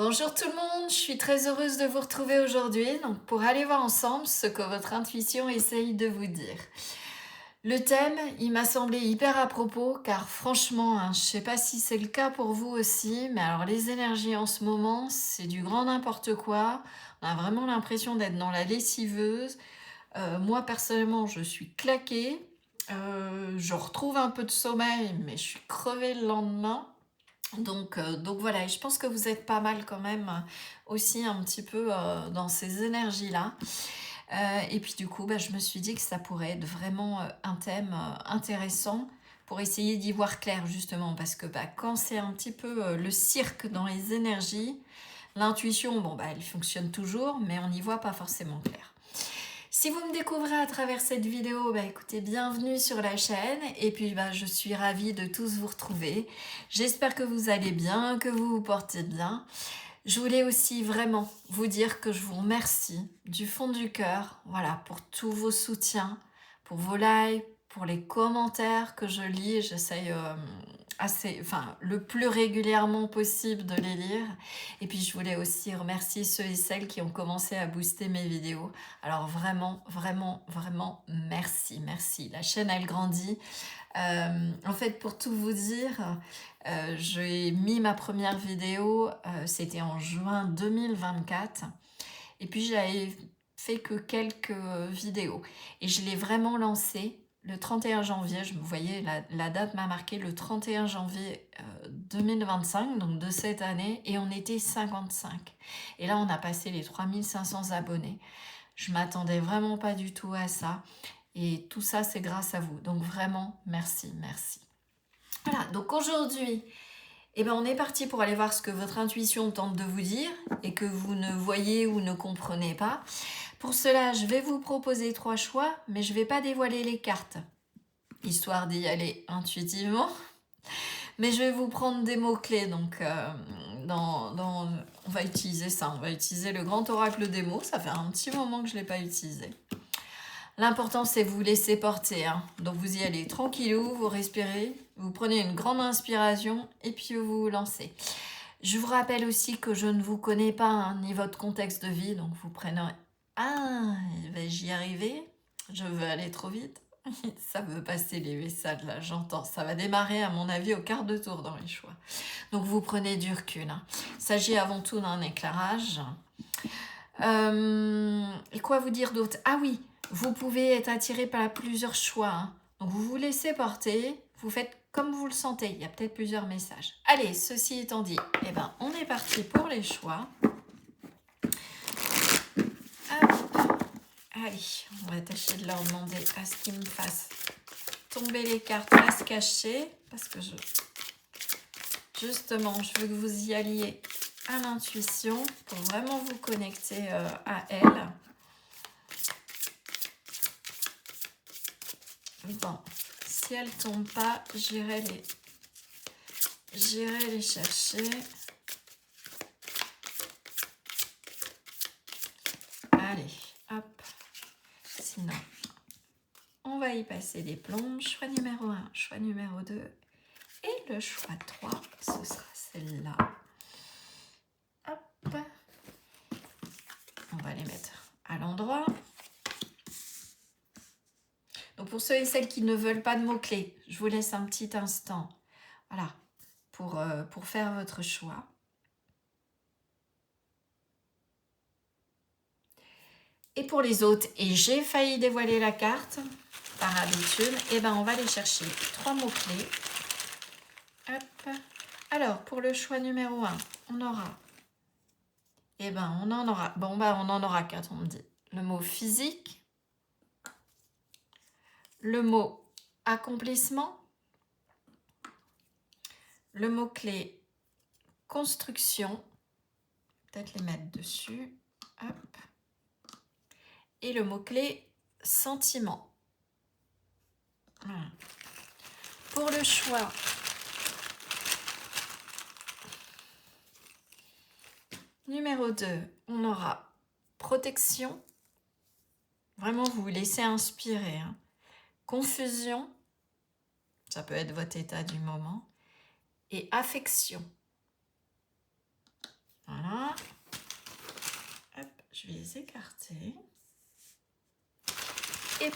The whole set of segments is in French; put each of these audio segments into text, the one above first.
Bonjour tout le monde, je suis très heureuse de vous retrouver aujourd'hui pour aller voir ensemble ce que votre intuition essaye de vous dire. Le thème, il m'a semblé hyper à propos car franchement, je ne sais pas si c'est le cas pour vous aussi, mais alors les énergies en ce moment, c'est du grand n'importe quoi. On a vraiment l'impression d'être dans la lessiveuse. Moi personnellement, je suis claquée. Je retrouve un peu de sommeil, mais je suis crevée le lendemain. Donc voilà, et je pense que vous êtes pas mal quand même aussi un petit peu dans ces énergies-là. Et puis du coup, je me suis dit que ça pourrait être vraiment un thème intéressant pour essayer d'y voir clair justement, parce que quand c'est un petit peu le cirque dans les énergies, l'intuition, elle fonctionne toujours, mais on n'y voit pas forcément clair. Si vous me découvrez à travers cette vidéo, écoutez, bienvenue sur la chaîne et puis je suis ravie de tous vous retrouver. J'espère que vous allez bien, que vous vous portez bien. Je voulais aussi vraiment vous dire que je vous remercie du fond du cœur, voilà, pour tous vos soutiens, pour vos likes, pour les commentaires que je lis. J'essaye le plus régulièrement possible de les lire. Et puis je voulais aussi remercier ceux et celles qui ont commencé à booster mes vidéos. Alors vraiment, vraiment, vraiment, merci, merci. La chaîne, elle grandit. En fait, pour tout vous dire, j'ai mis ma première vidéo, c'était en juin 2024. Et puis j'avais fait que quelques vidéos. Et je l'ai vraiment lancée le 31 janvier. Vous voyez, la date m'a marqué le 31 janvier 2025, donc de cette année. Et on était 55. Et là, on a passé les 3500 abonnés. Je m'attendais vraiment pas du tout à ça. Et tout ça, c'est grâce à vous. Donc vraiment, merci, merci. Voilà, donc aujourd'hui, on est parti pour aller voir ce que votre intuition tente de vous dire et que vous ne voyez ou ne comprenez pas. Pour cela, je vais vous proposer 3 choix, mais je ne vais pas dévoiler les cartes, histoire d'y aller intuitivement. Mais je vais vous prendre des mots-clés, donc on va utiliser ça, on va utiliser le grand oracle des mots. Ça fait un petit moment que je ne l'ai pas utilisé. L'important, c'est vous laisser porter. Donc, vous y allez tranquillou, vous respirez, vous prenez une grande inspiration et puis vous vous lancez. Je vous rappelle aussi que je ne vous connais pas, ni votre contexte de vie. Donc, vous prenez... Vais-je y arriver? Je veux aller trop vite. Ça veut passer les messages, là, j'entends. Ça va démarrer, à mon avis, au quart de tour dans les choix. Donc, vous prenez du recul. Il s'agit avant tout d'un éclairage. Et quoi vous dire d'autre? Ah oui, vous pouvez être attiré par plusieurs choix. Donc vous vous laissez porter, vous faites comme vous le sentez. Il y a peut-être plusieurs messages. Allez, ceci étant dit, on est parti pour les choix. Hop. Allez, on va tâcher de leur demander à ce qu'ils me fassent tomber les cartes à se cacher. Parce que justement, je veux que vous y alliez à l'intuition pour vraiment vous connecter à elle. Bon, si elle tombe pas, j'irai les chercher. Allez, hop. Sinon, on va y passer des plombs. Choix numéro 1, choix numéro 2. Et le choix 3, ce sera celle-là. Hop. On va les mettre à l'endroit. Donc pour ceux et celles qui ne veulent pas de mots-clés, je vous laisse un petit instant. Voilà, pour faire votre choix. Et pour les autres, et j'ai failli dévoiler la carte, par habitude, on va aller chercher 3 mots-clés. Hop. Alors, pour le choix numéro 1, on aura... on en aura... on en aura 4, on me dit. Le mot physique, le mot accomplissement, le mot-clé construction, peut-être les mettre dessus, hop, et le mot-clé sentiment. Voilà. Pour le choix numéro 2, on aura protection, vraiment vous vous laissez inspirer, confusion, ça peut être votre état du moment, et affection. Voilà. Voilà. Hop, je vais les écarter. Et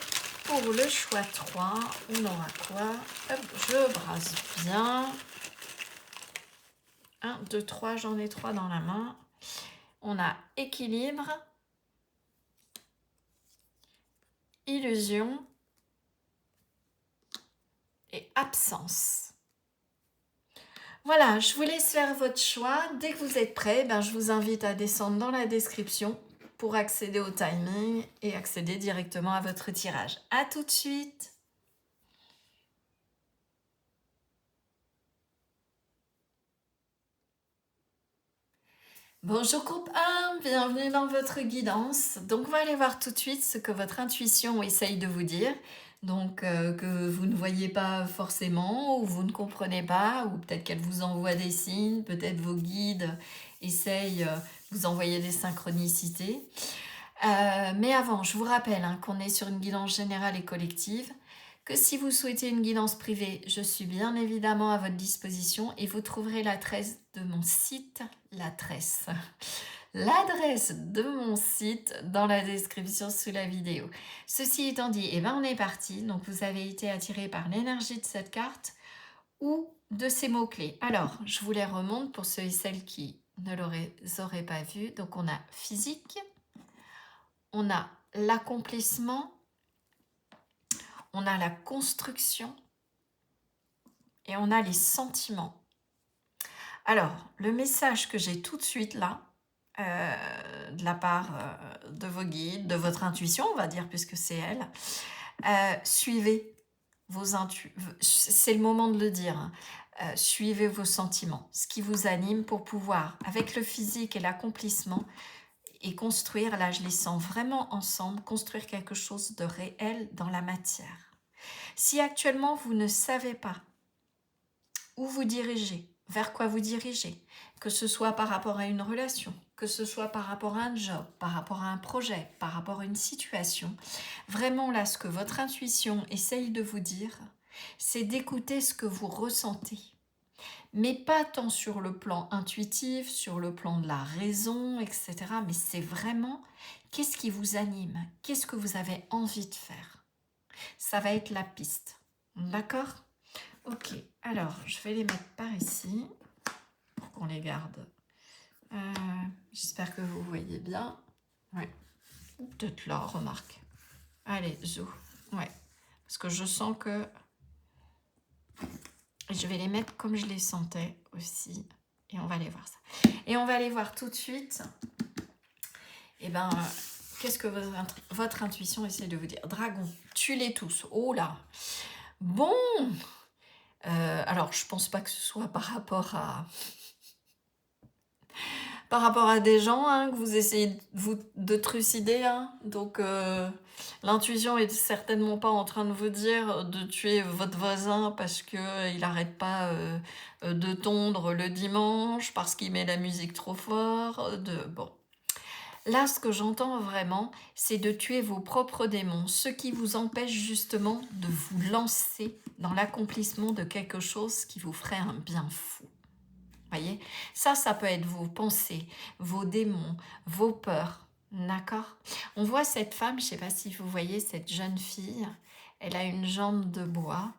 pour le choix 3, on aura quoi? Hop, je brasse bien. 1, 2, 3, j'en ai 3 dans la main. On a équilibre, illusion et absence. Voilà, je vous laisse faire votre choix. Dès que vous êtes prêts, je vous invite à descendre dans la description pour accéder au timing et accéder directement à votre tirage. À tout de suite! Bonjour groupe 1, bienvenue dans votre guidance. Donc on va aller voir tout de suite ce que votre intuition essaye de vous dire. Donc que vous ne voyez pas forcément ou vous ne comprenez pas, ou peut-être qu'elle vous envoie des signes, peut-être vos guides essayent de vous envoyer des synchronicités. Mais avant, je vous rappelle qu'on est sur une guidance générale et collective, que si vous souhaitez une guidance privée, je suis bien évidemment à votre disposition et vous trouverez l'adresse de mon site, l'adresse de mon site dans la description sous la vidéo. Ceci étant dit, on est parti. Donc vous avez été attiré par l'énergie de cette carte ou de ces mots-clés. Alors, je vous les remonte pour ceux et celles qui ne l'auraient pas vu. Donc on a physique, on a l'accomplissement, on a la construction et on a les sentiments. Alors, le message que j'ai tout de suite là, de la part de vos guides, de votre intuition, on va dire, puisque c'est elle, suivez vos intuitions. C'est le moment de le dire. Suivez vos sentiments, ce qui vous anime pour pouvoir, avec le physique et l'accomplissement, et construire, là je les sens vraiment ensemble, construire quelque chose de réel dans la matière. Si actuellement vous ne savez pas où vous dirigez, vers quoi vous dirigez, que ce soit par rapport à une relation, que ce soit par rapport à un job, par rapport à un projet, par rapport à une situation, vraiment là ce que votre intuition essaye de vous dire, c'est d'écouter ce que vous ressentez. Mais pas tant sur le plan intuitif, sur le plan de la raison, etc. Mais c'est vraiment qu'est-ce qui vous anime, qu'est-ce que vous avez envie de faire. Ça va être la piste. D'accord? Ok, alors je vais les mettre par ici pour qu'on les garde. J'espère que vous voyez bien. Ouais. Peut-être là, remarque. Allez, zou. Ouais. Parce que je sens que je vais les mettre comme je les sentais aussi. Et on va aller voir ça. Et on va aller voir tout de suite. Qu'est-ce que votre intuition essaie de vous dire? Dragon, tuez-les tous. Oh là. Bon. Alors, je pense pas que ce soit par rapport à des gens que vous essayez de trucider. Donc, l'intuition est certainement pas en train de vous dire de tuer votre voisin parce qu'il n'arrête pas de tondre le dimanche, parce qu'il met la musique trop fort. Bon. Là, ce que j'entends vraiment, c'est de tuer vos propres démons, ce qui vous empêche justement de vous lancer dans l'accomplissement de quelque chose qui vous ferait un bien fou. Voyez, ça peut être vos pensées, vos démons, vos peurs, d'accord? On voit cette femme, je ne sais pas si vous voyez cette jeune fille, elle a une jambe de bois,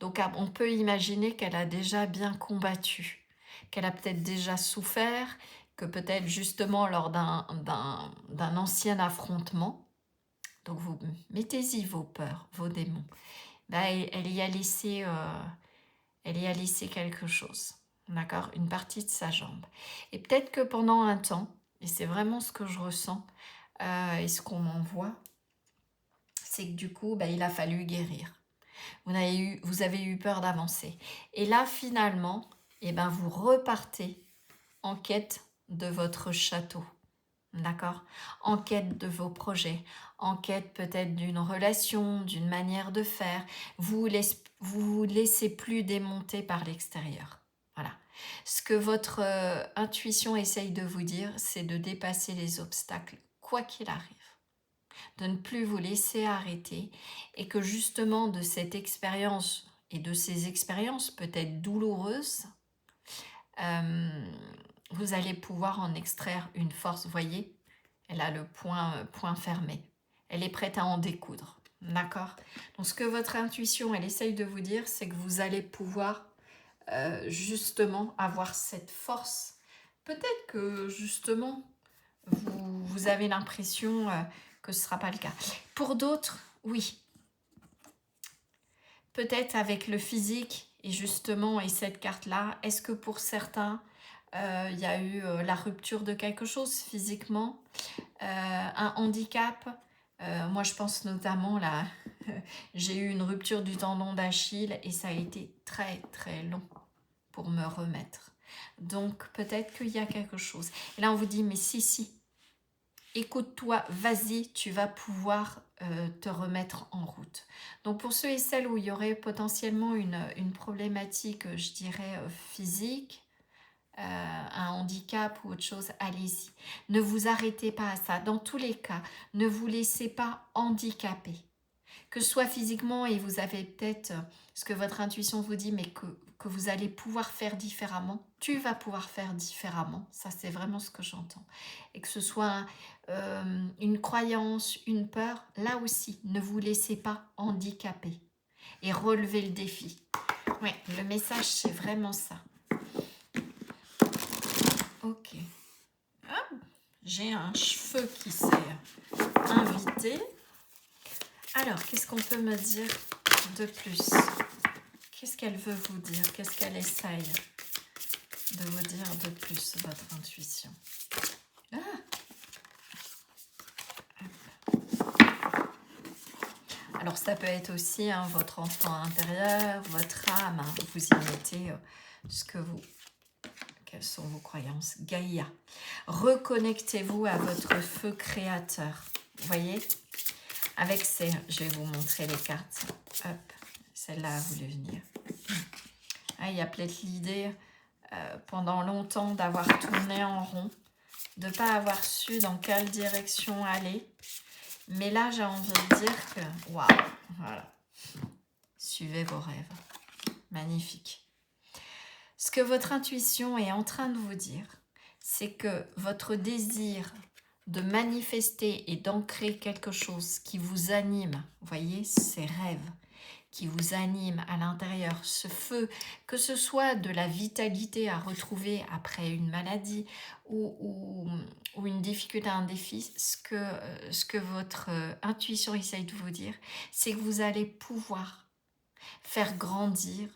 donc on peut imaginer qu'elle a déjà bien combattu, qu'elle a peut-être déjà souffert, que peut-être justement lors d'un ancien affrontement, donc vous mettez-y vos peurs, vos démons, elle y a laissé quelque chose. D'accord, une partie de sa jambe. Et peut-être que pendant un temps, et c'est vraiment ce que je ressens, et ce qu'on m'envoie, c'est que du coup, il a fallu guérir. Vous avez eu peur d'avancer. Et là, finalement, vous repartez en quête de votre château. D'accord? En quête de vos projets, en quête peut-être d'une relation, d'une manière de faire. Vous vous laissez plus démonter par l'extérieur. Voilà. Ce que votre intuition essaye de vous dire, c'est de dépasser les obstacles, quoi qu'il arrive. De ne plus vous laisser arrêter et que justement de cette expérience et de ces expériences peut-être douloureuses, vous allez pouvoir en extraire une force. Vous voyez, elle a le point fermé. Elle est prête à en découdre. D'accord? Donc, ce que votre intuition, elle essaye de vous dire, c'est que vous allez pouvoir justement avoir cette force. Peut-être que justement, vous avez l'impression que ce ne sera pas le cas. Pour d'autres, oui. Peut-être avec le physique et justement, et cette carte-là, est-ce que pour certains, il y a eu la rupture de quelque chose physiquement, un handicap. Moi, je pense notamment là, j'ai eu une rupture du tendon d'Achille et ça a été très très long pour me remettre. Donc, peut-être qu'il y a quelque chose. Et là, on vous dit, mais si, écoute-toi, vas-y, tu vas pouvoir te remettre en route. Donc, pour ceux et celles où il y aurait potentiellement une problématique, je dirais, physique, un handicap ou autre chose, allez-y. Ne vous arrêtez pas à ça. Dans tous les cas, ne vous laissez pas handicaper. Que ce soit physiquement et vous avez peut-être ce que votre intuition vous dit, mais que vous allez pouvoir faire différemment, tu vas pouvoir faire différemment. Ça, c'est vraiment ce que j'entends. Et que ce soit une croyance, une peur, là aussi, ne vous laissez pas handicaper et relevez le défi. Oui, le message, c'est vraiment ça. Ok. Ah, j'ai un cheveu qui s'est invité. Alors, qu'est-ce qu'on peut me dire de plus? Qu'est-ce qu'elle veut vous dire? Qu'est-ce qu'elle essaye de vous dire de plus, votre intuition? Ah! Alors, ça peut être aussi votre enfant intérieur, votre âme. Vous y mettez quelles sont vos croyances? Gaïa. Reconnectez-vous à votre feu créateur. Vous voyez? Avec ces... Je vais vous montrer les cartes. Hop, celle-là a voulu venir. Ah, il y a peut-être l'idée, pendant longtemps, d'avoir tourné en rond, de ne pas avoir su dans quelle direction aller. Mais là, j'ai envie de dire que... Waouh! Voilà. Suivez vos rêves. Magnifique. Ce que votre intuition est en train de vous dire, c'est que votre désir de manifester et d'ancrer quelque chose qui vous anime, vous voyez, ces rêves qui vous animent à l'intérieur, ce feu, que ce soit de la vitalité à retrouver après une maladie ou une difficulté, un défi, ce que votre intuition essaye de vous dire, c'est que vous allez pouvoir faire grandir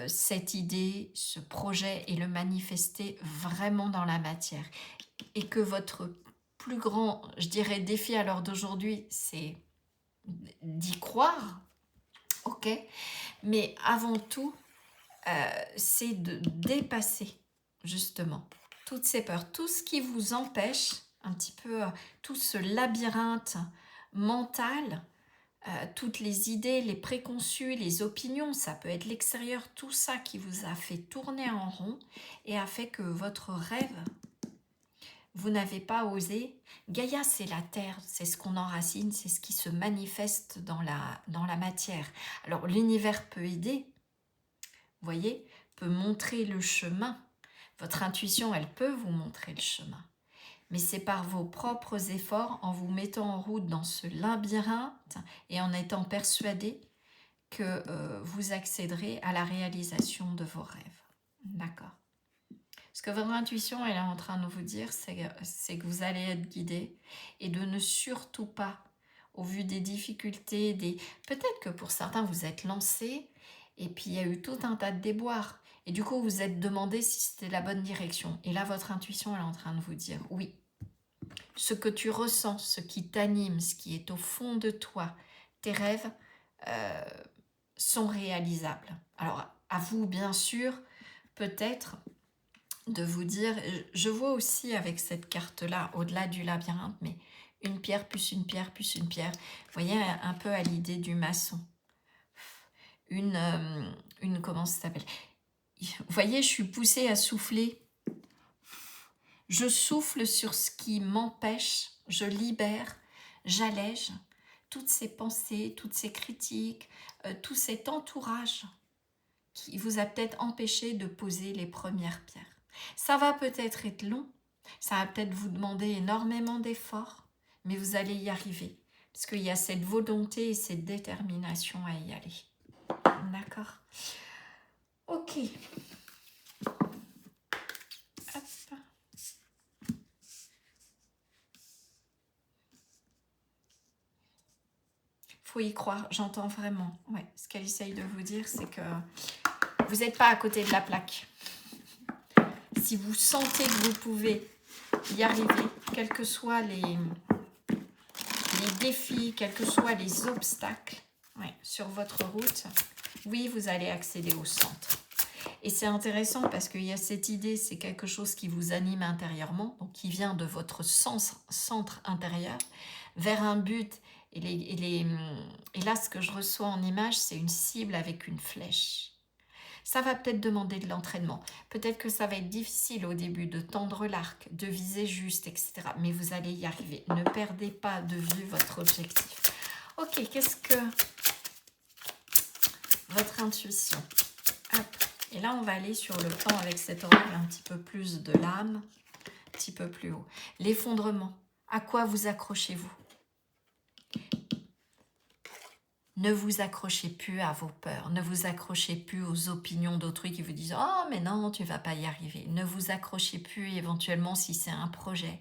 cette idée, ce projet et le manifester vraiment dans la matière. Et que votre plus grand, je dirais, défi à l'heure d'aujourd'hui, c'est d'y croire, ok, mais avant tout, c'est de dépasser justement toutes ces peurs, tout ce qui vous empêche, un petit peu, tout ce labyrinthe mental, toutes les idées, les préconçus, les opinions, ça peut être l'extérieur, tout ça qui vous a fait tourner en rond et a fait que votre rêve, vous n'avez pas osé. Gaïa, c'est la terre, c'est ce qu'on enracine, c'est ce qui se manifeste dans la matière. Alors l'univers peut aider, vous voyez, peut montrer le chemin. Votre intuition, elle peut vous montrer le chemin. Mais c'est par vos propres efforts, en vous mettant en route dans ce labyrinthe et en étant persuadé que vous accéderez à la réalisation de vos rêves. D'accord. Ce que votre intuition elle est en train de vous dire, c'est que vous allez être guidé et de ne surtout pas, au vu des difficultés, peut-être que pour certains vous êtes lancé et puis il y a eu tout un tas de déboires. Et du coup, vous vous êtes demandé si c'était la bonne direction. Et là, votre intuition elle est en train de vous dire oui. Ce que tu ressens, ce qui t'anime, ce qui est au fond de toi, tes rêves sont réalisables. Alors, à vous, bien sûr, peut-être de vous dire, je vois aussi avec cette carte-là, au-delà du labyrinthe, mais une pierre plus une pierre plus une pierre. Vous voyez, un peu à l'idée du maçon. Comment ça s'appelle? Vous voyez, je suis poussée à souffler. Je souffle sur ce qui m'empêche, je libère, j'allège toutes ces pensées, toutes ces critiques, tout cet entourage qui vous a peut-être empêché de poser les premières pierres. Ça va peut-être être long, ça va peut-être vous demander énormément d'efforts, mais vous allez y arriver. Parce qu'il y a cette volonté et cette détermination à y aller. D'accord? Ok. Hop. Faut y croire, j'entends vraiment. Ouais, ce qu'elle essaye de vous dire, c'est que vous n'êtes pas à côté de la plaque. Si vous sentez que vous pouvez y arriver, quels que soient les défis, quels que soient les obstacles sur votre route, oui, vous allez accéder au centre. Et c'est intéressant parce qu'il y a cette idée, c'est quelque chose qui vous anime intérieurement, donc qui vient de votre centre intérieur, vers un but. Et là, ce que je reçois en image, c'est une cible avec une flèche. Ça va peut-être demander de l'entraînement. Peut-être que ça va être difficile au début de tendre l'arc, de viser juste, etc. Mais vous allez y arriver. Ne perdez pas de vue votre objectif. Ok, qu'est-ce que votre intuition? Hop. Et là, on va aller sur le plan avec cet oracle un petit peu plus de l'âme, un petit peu plus haut. L'effondrement. À quoi vous accrochez-vous? Ne vous accrochez plus à vos peurs, ne vous accrochez plus aux opinions d'autrui qui vous disent « Oh, mais non, tu ne vas pas y arriver ». Ne vous accrochez plus éventuellement si c'est un projet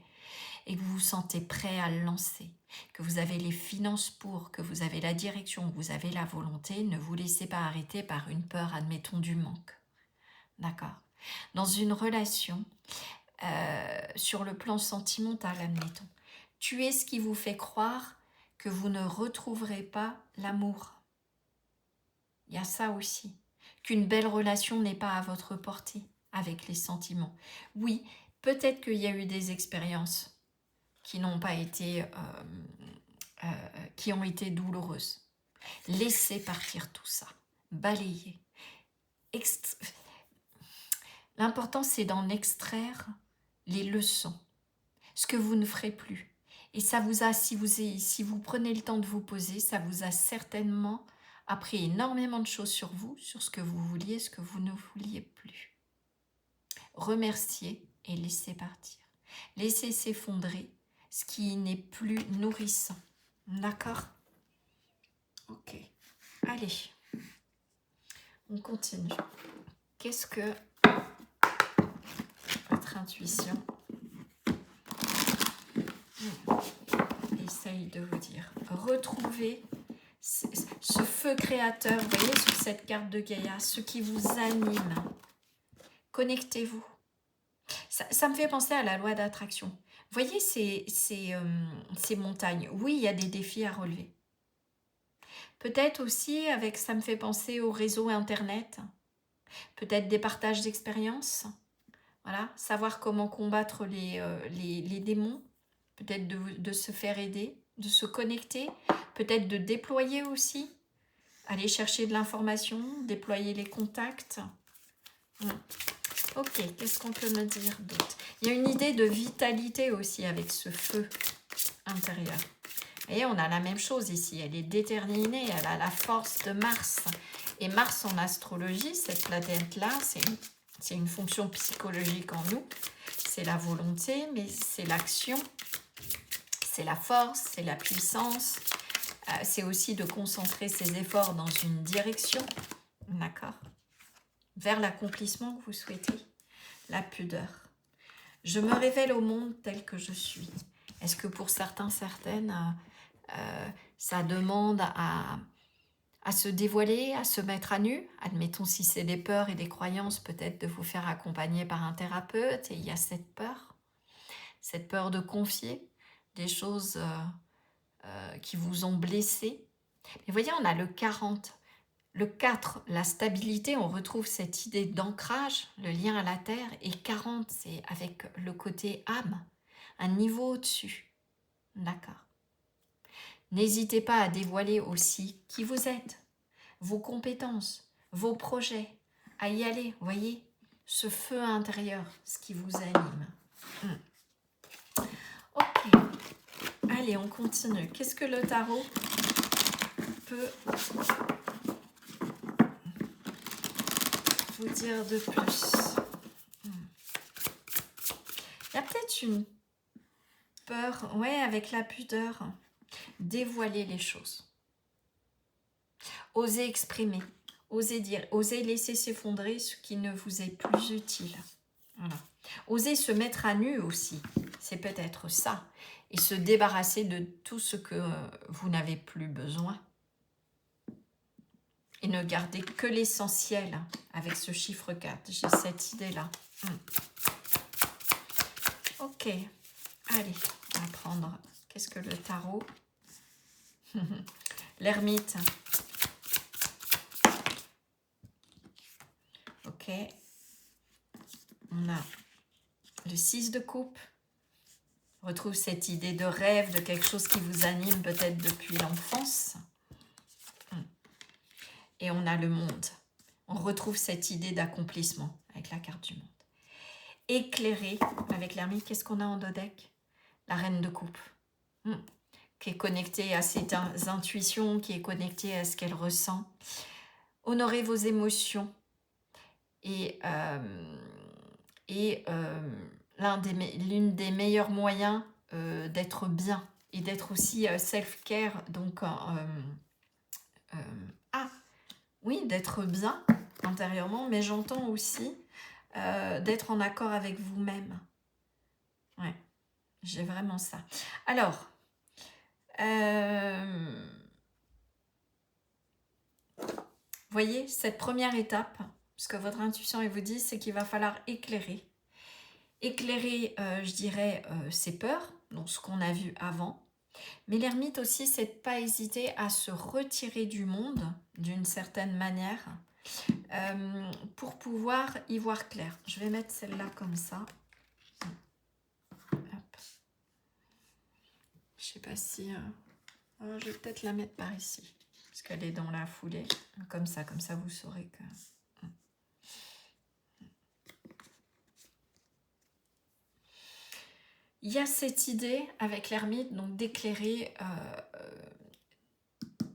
et que vous vous sentez prêt à le lancer, que vous avez les finances pour, que vous avez la direction, que vous avez la volonté. Ne vous laissez pas arrêter par une peur, admettons, du manque. D'accord? Dans une relation, sur le plan sentimental, admettons, tuez ce qui vous fait croire que vous ne retrouverez pas l'amour. Il y a ça aussi. Qu'une belle relation n'est pas à votre portée avec les sentiments. Oui, peut-être qu'il y a eu des expériences qui n'ont pas été, qui ont été douloureuses. Laissez partir tout ça. Balayez. L'important, c'est d'en extraire les leçons. Ce que vous ne ferez plus. Et ça vous a, si vous prenez le temps de vous poser, ça vous a certainement appris énormément de choses sur vous, sur ce que vous vouliez, ce que vous ne vouliez plus. Remerciez et laissez partir. Laissez s'effondrer ce qui n'est plus nourrissant. D'accord? Ok. Allez. On continue. Qu'est-ce que votre intuition essaye de vous dire? Retrouvez ce feu créateur, vous voyez sur cette carte de Gaïa, ce qui vous anime. Connectez-vous. Ça me fait penser à la loi d'attraction. Vous voyez ces montagnes. Oui, il y a des défis à relever. Peut-être aussi, ça me fait penser au réseau Internet. Peut-être des partages d'expériences. Voilà, savoir comment combattre les démons. Peut-être de se faire aider, de se connecter. Peut-être de déployer aussi. Aller chercher de l'information, déployer les contacts. Ok, qu'est-ce qu'on peut me dire d'autre? Il y a une idée de vitalité aussi avec ce feu intérieur. Vous voyez, on a la même chose ici. Elle est déterminée, elle a la force de Mars. Et Mars en astrologie, cette planète-là, c'est une fonction psychologique en nous. C'est la volonté, mais c'est l'action. C'est la force, c'est la puissance. C'est aussi de concentrer ses efforts dans une direction. D'accord? Vers l'accomplissement que vous souhaitez. La pudeur. Je me révèle au monde tel que je suis. Est-ce que pour certains, certaines, ça demande à se dévoiler, à se mettre à nu? Admettons, si c'est des peurs et des croyances, peut-être de vous faire accompagner par un thérapeute. Et il y a cette peur de confier des choses qui vous ont blessé. Mais voyez, on a le 40. Le 4, la stabilité, on retrouve cette idée d'ancrage, le lien à la terre. Et 40, c'est avec le côté âme, un niveau au-dessus. D'accord. N'hésitez pas à dévoiler aussi qui vous êtes, vos compétences, vos projets, à y aller, voyez, ce feu intérieur, ce qui vous anime. Ok, allez, on continue. Qu'est-ce que le tarot peut vous dire de plus? peut-être une peur, ouais, avec la pudeur. Dévoiler les choses. Osez exprimer, osez dire, osez laisser s'effondrer ce qui ne vous est plus utile. Voilà. Osez se mettre à nu aussi, c'est peut-être ça. Et se débarrasser de tout ce que vous n'avez plus besoin. Et ne garder que l'essentiel avec ce chiffre 4. J'ai cette idée-là. Ok, allez, on va prendre... Qu'est-ce que le tarot? L'ermite. Ok. On a le 6 de coupe. On retrouve cette idée de rêve, de quelque chose qui vous anime peut-être depuis l'enfance. Et on a le monde. On retrouve cette idée d'accomplissement avec la carte du monde. Éclairé avec l'ermite, qu'est-ce qu'on a en dos deck? La reine de coupe. Qui est connectée à ses intuitions, qui est connectée à ce qu'elle ressent. Honorez vos émotions. Et l'une des meilleurs moyens d'être bien et d'être aussi self-care, donc oui, d'être bien intérieurement, mais j'entends aussi d'être en accord avec vous-même. Ouais, j'ai vraiment ça. Alors, voyez, cette première étape, ce que votre intuition elle vous dit, c'est qu'il va falloir éclairer. Éclairer, je dirais, ses peurs, donc ce qu'on a vu avant. Mais l'ermite aussi, c'est de ne pas hésiter à se retirer du monde, d'une certaine manière, pour pouvoir y voir clair. Je vais mettre celle-là comme ça. Hop. Je ne sais pas si... je vais peut-être la mettre par ici, parce qu'elle est dans la foulée. Comme ça vous saurez que... Il y a cette idée avec l'ermite, donc d'éclairer,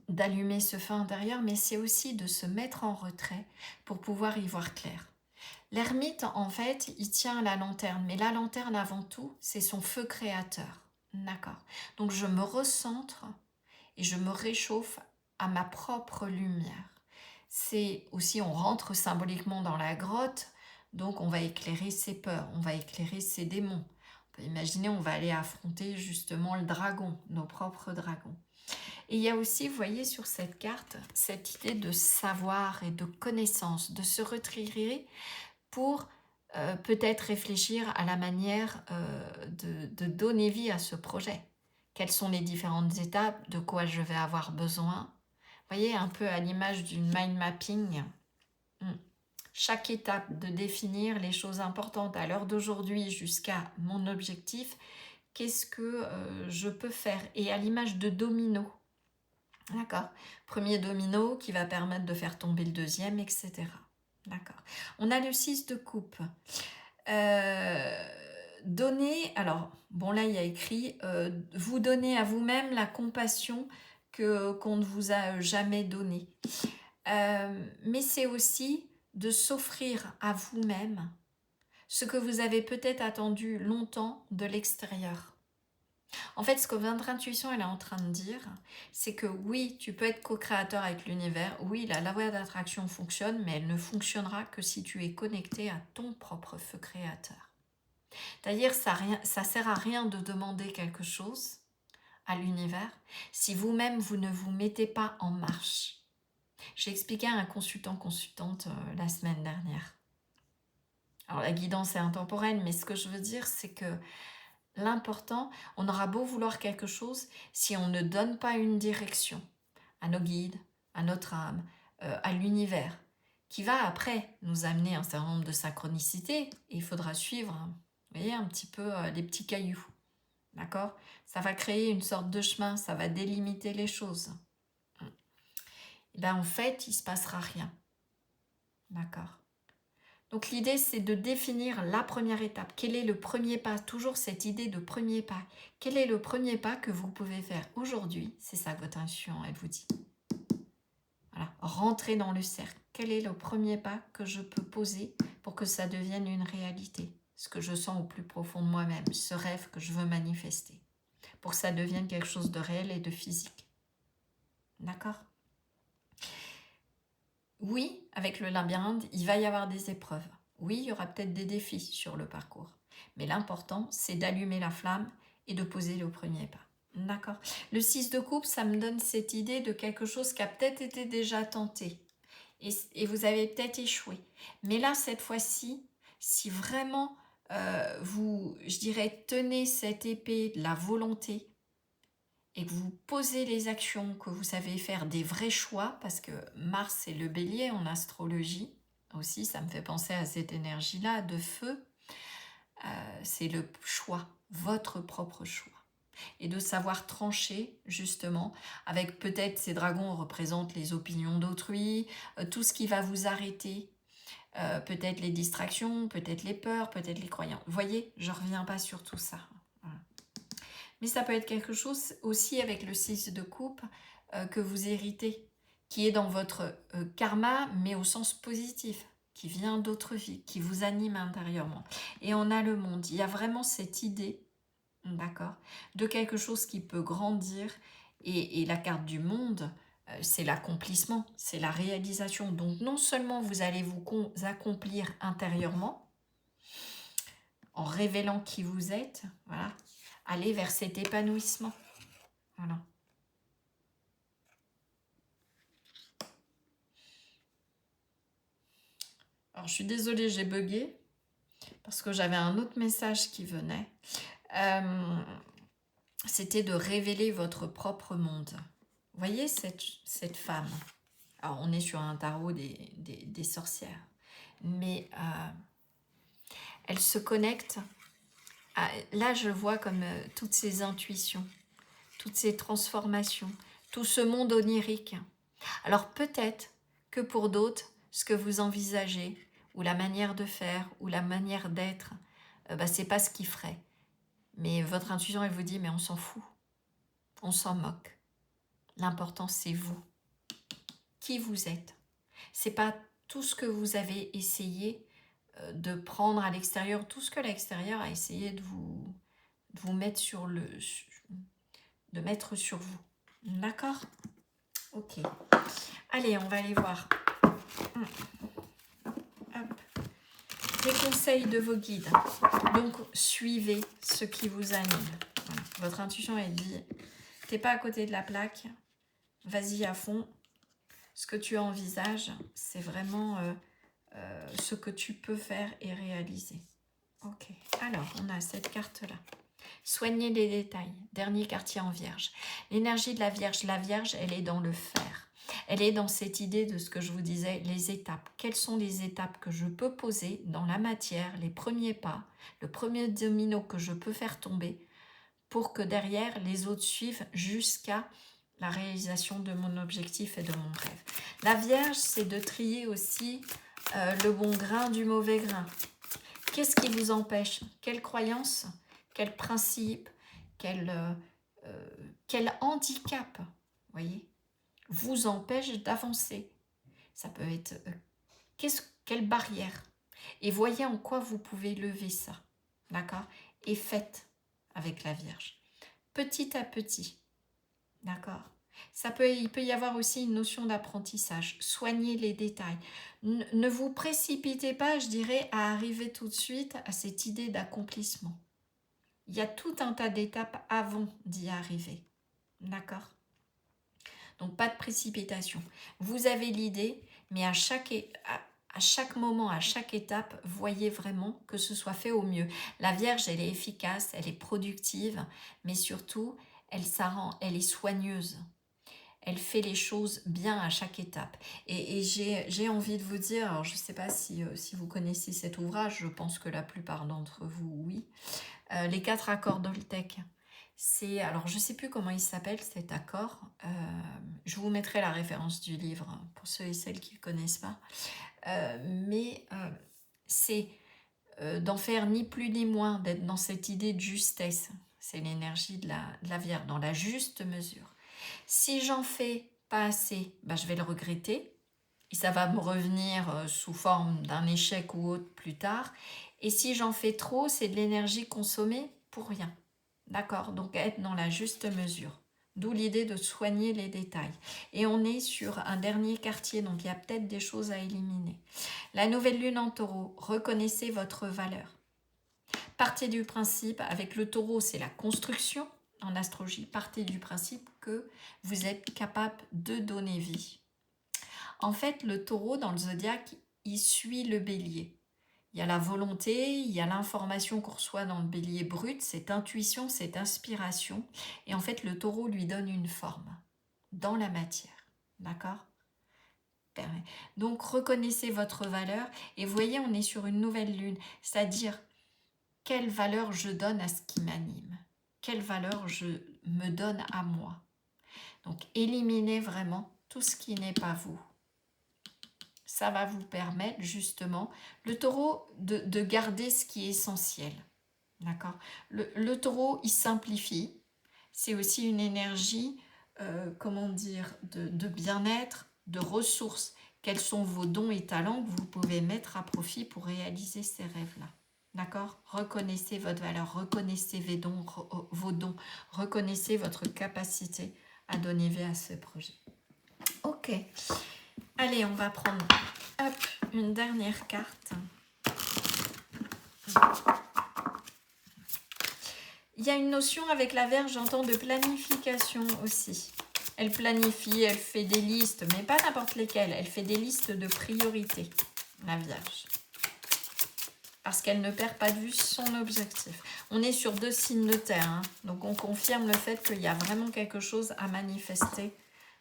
d'allumer ce feu intérieur, mais c'est aussi de se mettre en retrait pour pouvoir y voir clair. L'ermite, en fait, il tient à la lanterne, mais la lanterne, avant tout, c'est son feu créateur. D'accord. Donc, je me recentre et je me réchauffe à ma propre lumière. C'est aussi, on rentre symboliquement dans la grotte, donc on va éclairer ses peurs, on va éclairer ses démons. Imaginez, on va aller affronter justement le dragon, nos propres dragons. Et il y a aussi, vous voyez sur cette carte, cette idée de savoir et de connaissance, de se retirer pour peut-être réfléchir à la manière de donner vie à ce projet. Quelles sont les différentes étapes, de quoi je vais avoir besoin. Vous voyez, un peu à l'image d'une mind mapping. Chaque étape de définir les choses importantes à l'heure d'aujourd'hui jusqu'à mon objectif, qu'est-ce que je peux faire? Et à l'image de domino, d'accord? Premier domino qui va permettre de faire tomber le deuxième, etc. D'accord. On a le 6 de coupe. Donner, alors, bon là il y a écrit, vous donner à vous-même la compassion qu'on ne vous a jamais donnée. Mais c'est aussi de s'offrir à vous-même ce que vous avez peut-être attendu longtemps de l'extérieur. En fait, ce que votre intuition elle est en train de dire, c'est que oui, tu peux être co-créateur avec l'univers, oui, la loi d'attraction fonctionne, mais elle ne fonctionnera que si tu es connecté à ton propre feu créateur. C'est-à-dire, ça ne sert à rien de demander quelque chose à l'univers si vous-même, vous ne vous mettez pas en marche. J'ai expliqué à un consultante la semaine dernière. Alors la guidance est intemporelle, mais ce que je veux dire, c'est que l'important, on aura beau vouloir quelque chose, si on ne donne pas une direction à nos guides, à notre âme, à l'univers, qui va après nous amener un certain nombre de synchronicités, et il faudra suivre, vous voyez, un petit peu les petits cailloux. D'accord? Ça va créer une sorte de chemin, ça va délimiter les choses. Et bien en fait, il ne se passera rien. D'accord? Donc l'idée, c'est de définir la première étape. Quel est le premier pas? Toujours cette idée de premier pas. Quel est le premier pas que vous pouvez faire aujourd'hui? C'est ça que votre intuition, elle vous dit. Voilà, rentrez dans le cercle. Quel est le premier pas que je peux poser pour que ça devienne une réalité? ce que je sens au plus profond de moi-même, ce rêve que je veux manifester, pour que ça devienne quelque chose de réel et de physique. D'accord? Oui, avec le labyrinthe, il va y avoir des épreuves. Oui, il y aura peut-être des défis sur le parcours. Mais l'important, c'est d'allumer la flamme et de poser le premier pas. D'accord? Le 6 de coupe, ça me donne cette idée de quelque chose qui a peut-être été déjà tenté. Et vous avez peut-être échoué. Mais là, cette fois-ci, si vraiment vous, je dirais, tenez cette épée de la volonté et que vous posez les actions, que vous savez faire des vrais choix, parce que Mars c'est le bélier en astrologie, aussi ça me fait penser à cette énergie-là de feu, c'est le choix, votre propre choix. Et de savoir trancher justement, avec peut-être ces dragons représentent les opinions d'autrui, tout ce qui va vous arrêter, peut-être les distractions, peut-être les peurs, peut-être les croyances. Vous voyez, je ne reviens pas sur tout ça. Voilà. Mais ça peut être quelque chose aussi avec le 6 de coupe que vous héritez, qui est dans votre karma, mais au sens positif, qui vient d'autres vies, qui vous anime intérieurement. Et on a le monde. Il y a vraiment cette idée, d'accord, de quelque chose qui peut grandir. Et la carte du monde, c'est l'accomplissement, c'est la réalisation. Donc non seulement vous allez vous accomplir intérieurement, en révélant qui vous êtes, voilà, aller vers cet épanouissement. Voilà. Alors, je suis désolée, j'ai bugué parce que j'avais un autre message qui venait. C'était de révéler votre propre monde. Vous voyez cette femme? Alors, on est sur un tarot des sorcières. Mais elle se connecte. Là, je vois comme toutes ces intuitions, toutes ces transformations, tout ce monde onirique. Alors peut-être que pour d'autres, ce que vous envisagez, ou la manière de faire, ou la manière d'être, c'est pas ce qui ferait. Mais votre intuition, elle vous dit, mais on s'en fout, on s'en moque. L'important, c'est vous, qui vous êtes. C'est pas tout ce que vous avez essayé de prendre à l'extérieur, tout ce que l'extérieur a essayé de vous mettre de mettre sur vous. D'accord? Ok. Allez, on va aller voir. Hop. Des conseils de vos guides. Donc, suivez ce qui vous anime. Voilà. Votre intuition, elle dit, t'es pas à côté de la plaque, vas-y à fond. Ce que tu envisages, c'est vraiment ce que tu peux faire et réaliser. Ok, alors, on a cette carte-là. Soignez les détails. Dernier quartier en Vierge. L'énergie de la Vierge, elle est dans le faire. Elle est dans cette idée de ce que je vous disais, les étapes. Quelles sont les étapes que je peux poser dans la matière, les premiers pas, le premier domino que je peux faire tomber pour que derrière, les autres suivent jusqu'à la réalisation de mon objectif et de mon rêve. La Vierge, c'est de trier aussi le bon grain du mauvais grain. Qu'est-ce qui vous empêche? Quelle croyance? Quel principe? Quel handicap, voyez, vous empêche d'avancer? Ça peut être quelle barrière? Et voyez en quoi vous pouvez lever ça, d'accord? Et faites avec la Vierge, petit à petit, d'accord? Il peut y avoir aussi une notion d'apprentissage. Soignez les détails. Ne vous précipitez pas, je dirais, à arriver tout de suite à cette idée d'accomplissement. Il y a tout un tas d'étapes avant d'y arriver. D'accord? Donc, pas de précipitation. Vous avez l'idée, mais à chaque moment, à chaque étape, voyez vraiment que ce soit fait au mieux. La Vierge, elle est efficace, elle est productive, mais surtout, elle est soigneuse. Elle fait les choses bien à chaque étape. Et j'ai envie de vous dire, alors je ne sais pas si vous connaissez cet ouvrage, je pense que la plupart d'entre vous, oui. Les 4 accords Toltec. Alors je ne sais plus comment il s'appelle cet accord. Je vous mettrai la référence du livre pour ceux et celles qui ne le connaissent pas. Mais c'est d'en faire ni plus ni moins, d'être dans cette idée de justesse. C'est l'énergie de la Vierge, dans la juste mesure. Si j'en fais pas assez, je vais le regretter. et ça va me revenir sous forme d'un échec ou autre plus tard. Et si j'en fais trop, c'est de l'énergie consommée pour rien. D'accord? Donc être dans la juste mesure. D'où l'idée de soigner les détails. Et on est sur un dernier quartier, donc il y a peut-être des choses à éliminer. La nouvelle lune en taureau, reconnaissez votre valeur. Partez du principe, avec le taureau, c'est la construction en astrologie, partez du principe que vous êtes capable de donner vie. En fait, le taureau, dans le zodiaque, il suit le bélier. Il y a la volonté, il y a l'information qu'on reçoit dans le bélier brut, cette intuition, cette inspiration. Et en fait, le taureau lui donne une forme dans la matière. D'accord? Donc, reconnaissez votre valeur et voyez, on est sur une nouvelle lune. C'est-à-dire, quelle valeur je donne à ce qui m'anime? Quelle valeur je me donne à moi? Donc, éliminez vraiment tout ce qui n'est pas vous. Ça va vous permettre justement, le taureau, de garder ce qui est essentiel. D'accord? Le taureau, il simplifie. C'est aussi une énergie, comment dire, de bien-être, de ressources. Quels sont vos dons et talents que vous pouvez mettre à profit pour réaliser ces rêves-là? D'accord? Reconnaissez votre valeur, reconnaissez vos dons, reconnaissez votre capacité à donner vie à ce projet. Ok. Allez, on va prendre une dernière carte. Il y a une notion avec la Vierge, j'entends, de planification aussi. Elle planifie, elle fait des listes, mais pas n'importe lesquelles. Elle fait des listes de priorités, la Vierge. Parce qu'elle ne perd pas de vue son objectif. On est sur 2 signes de terre, hein, donc on confirme le fait qu'il y a vraiment quelque chose à manifester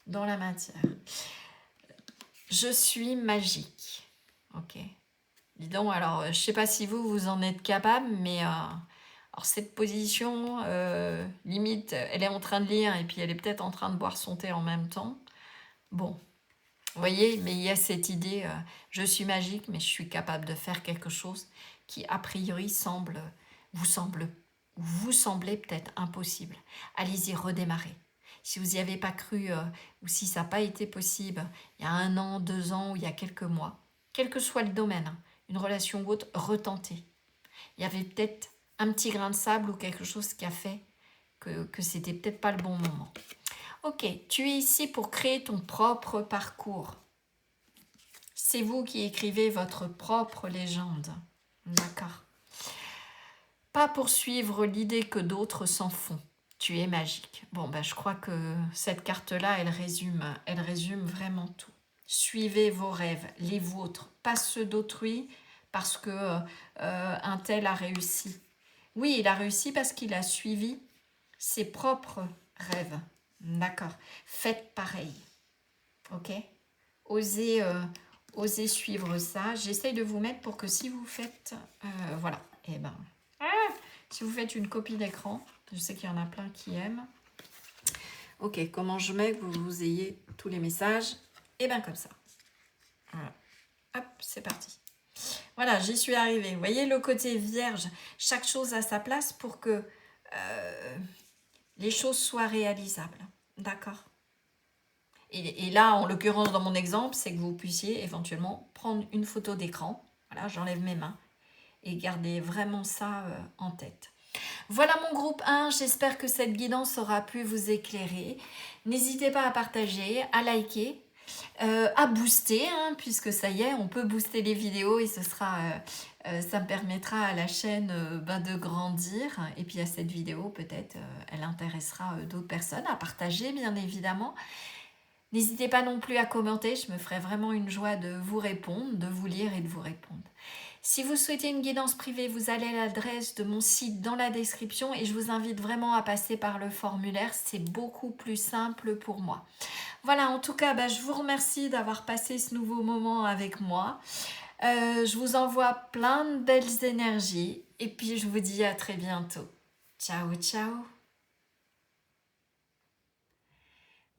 dans la matière. Je suis magique. Ok. Dis donc, alors, je ne sais pas si vous en êtes capable, mais alors cette position, limite, elle est en train de lire et puis elle est peut-être en train de boire son thé en même temps. Bon, vous voyez, mais il y a cette idée, je suis magique, mais je suis capable de faire quelque chose qui, a priori, vous semblait peut-être impossible. Allez-y, redémarrez. Si vous n'y avez pas cru ou si ça n'a pas été possible il y a 1 an, 2 ans ou il y a quelques mois, quel que soit le domaine, hein, une relation ou autre, retentez. Il y avait peut-être un petit grain de sable ou quelque chose qui a fait que c'était peut-être pas le bon moment. Ok, tu es ici pour créer ton propre parcours. C'est vous qui écrivez votre propre légende. D'accord. Pas pour suivre l'idée que d'autres s'en font. Tu es magique. Bon, ben, je crois que cette carte-là, elle résume vraiment tout. Suivez vos rêves, les vôtres, pas ceux d'autrui, parce que un tel a réussi. Oui, il a réussi parce qu'il a suivi ses propres rêves. D'accord. Faites pareil. Ok? Osez suivre ça. J'essaye de vous mettre pour que si vous faites... voilà. Eh ben... si vous faites une copie d'écran, je sais qu'il y en a plein qui aiment. Ok, comment je mets que vous ayez tous les messages? Eh bien comme ça. Voilà. Hop, c'est parti. Voilà, j'y suis arrivée. Vous voyez le côté vierge, chaque chose à sa place pour que les choses soient réalisables. D'accord? Et là, en l'occurrence, dans mon exemple, c'est que vous puissiez éventuellement prendre une photo d'écran. Voilà, j'enlève mes mains. Et garder vraiment ça en tête. Voilà mon groupe 1, j'espère que cette guidance aura pu vous éclairer. N'hésitez pas à partager, à liker, à booster, hein, puisque ça y est, on peut booster les vidéos et ça me permettra à la chaîne de grandir. Et puis à cette vidéo, peut-être, elle intéressera d'autres personnes à partager, bien évidemment. N'hésitez pas non plus à commenter, je me ferai vraiment une joie de vous répondre, de vous lire et de vous répondre. Si vous souhaitez une guidance privée, vous allez à l'adresse de mon site dans la description et je vous invite vraiment à passer par le formulaire, c'est beaucoup plus simple pour moi. Voilà, en tout cas, je vous remercie d'avoir passé ce nouveau moment avec moi. Je vous envoie plein de belles énergies et puis je vous dis à très bientôt. Ciao, ciao.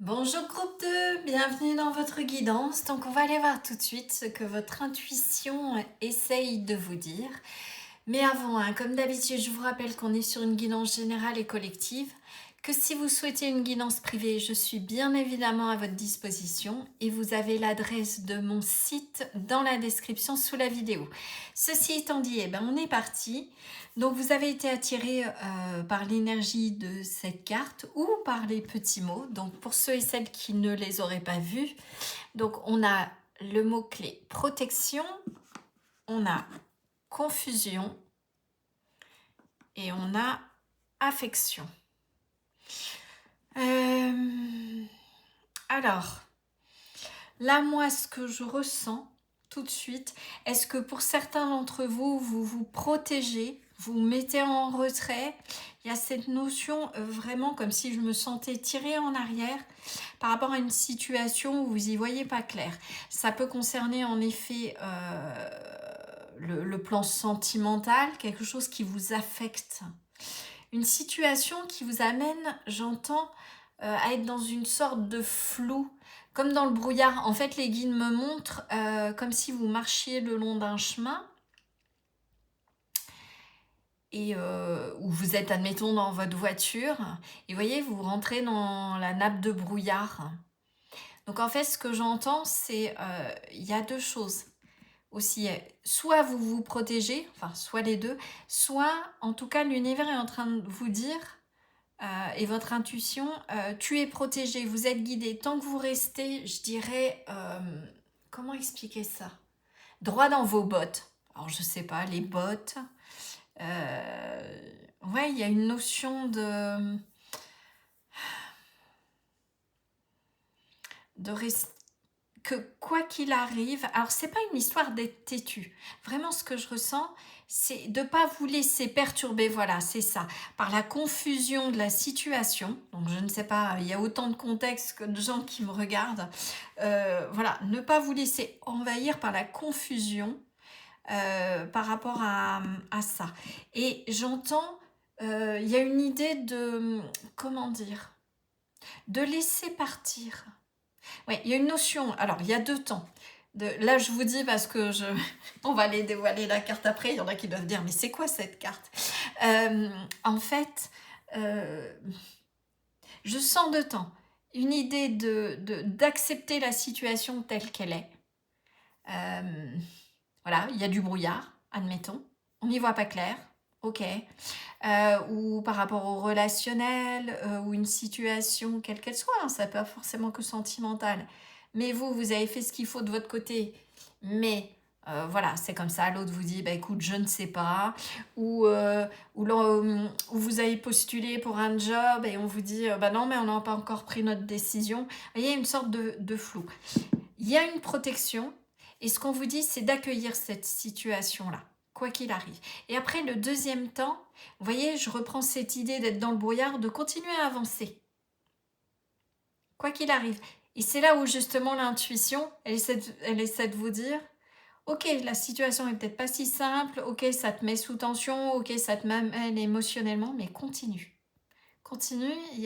Bonjour groupe 2, bienvenue dans votre guidance. Donc on va aller voir tout de suite ce que votre intuition essaye de vous dire. Mais avant, comme d'habitude, je vous rappelle qu'on est sur une guidance générale et collective, que si vous souhaitez une guidance privée, je suis bien évidemment à votre disposition et vous avez l'adresse de mon site dans la description sous la vidéo. Ceci étant dit, on est parti. Donc vous avez été attiré par l'énergie de cette carte ou par les petits mots. Donc pour ceux et celles qui ne les auraient pas vus, donc on a le mot-clé protection, on a confusion et on a affection. Alors, là, moi, ce que je ressens tout de suite, est-ce que pour certains d'entre vous, vous vous protégez, vous vous mettez en retrait? Il y a cette notion vraiment comme si je me sentais tirée en arrière par rapport à une situation où vous n'y voyez pas clair. Ça peut concerner en effet le plan sentimental, quelque chose qui vous affecte. Une situation qui vous amène, j'entends, à être dans une sorte de flou, comme dans le brouillard. En fait, les guides me montrent comme si vous marchiez le long d'un chemin et où vous êtes, admettons, dans votre voiture. Et vous voyez, vous rentrez dans la nappe de brouillard. Donc, en fait, ce que j'entends, c'est il y a deux choses aussi. Soit vous vous protégez, enfin, soit les deux, soit, en tout cas, l'univers est en train de vous dire... et votre intuition, tu es protégé, vous êtes guidé. Tant que vous restez, je dirais, comment expliquer ça? Droit dans vos bottes. Alors, je sais pas, les bottes. Ouais, il y a une notion de que quoi qu'il arrive, alors c'est pas une histoire d'être têtu. Vraiment, ce que je ressens, c'est de pas vous laisser perturber, voilà, c'est ça, par la confusion de la situation. Donc je ne sais pas, il y a autant de contextes que de gens qui me regardent. Voilà, ne pas vous laisser envahir par la confusion par rapport à ça. Et j'entends, il y a une idée de, comment dire, de laisser partir. Oui, il y a une notion, alors il y a deux temps. Là, je vous dis parce que on va aller dévoiler la carte après, il y en a qui doivent dire, mais c'est quoi cette carte? En fait, je sens deux temps. Une idée d'accepter la situation telle qu'elle est. Voilà, il y a du brouillard, admettons. On n'y voit pas clair, ok. Ou par rapport au relationnel, ou une situation quelle qu'elle soit, hein, ça peut pas forcément que sentimentale. Mais vous avez fait ce qu'il faut de votre côté, mais voilà, c'est comme ça, l'autre vous dit, bah écoute, je ne sais pas, ou vous avez postulé pour un job et on vous dit, bah non, mais on n'a pas encore pris notre décision. Il y a une sorte de flou. Il y a une protection, et ce qu'on vous dit, c'est d'accueillir cette situation-là, quoi qu'il arrive. Et après, le deuxième temps, vous voyez, je reprends cette idée d'être dans le brouillard, de continuer à avancer, quoi qu'il arrive. Et c'est là où justement l'intuition, elle essaie de vous dire, ok, la situation est peut-être pas si simple, ok, ça te met sous tension, ok, ça te m'amène émotionnellement, mais continue. Continue, il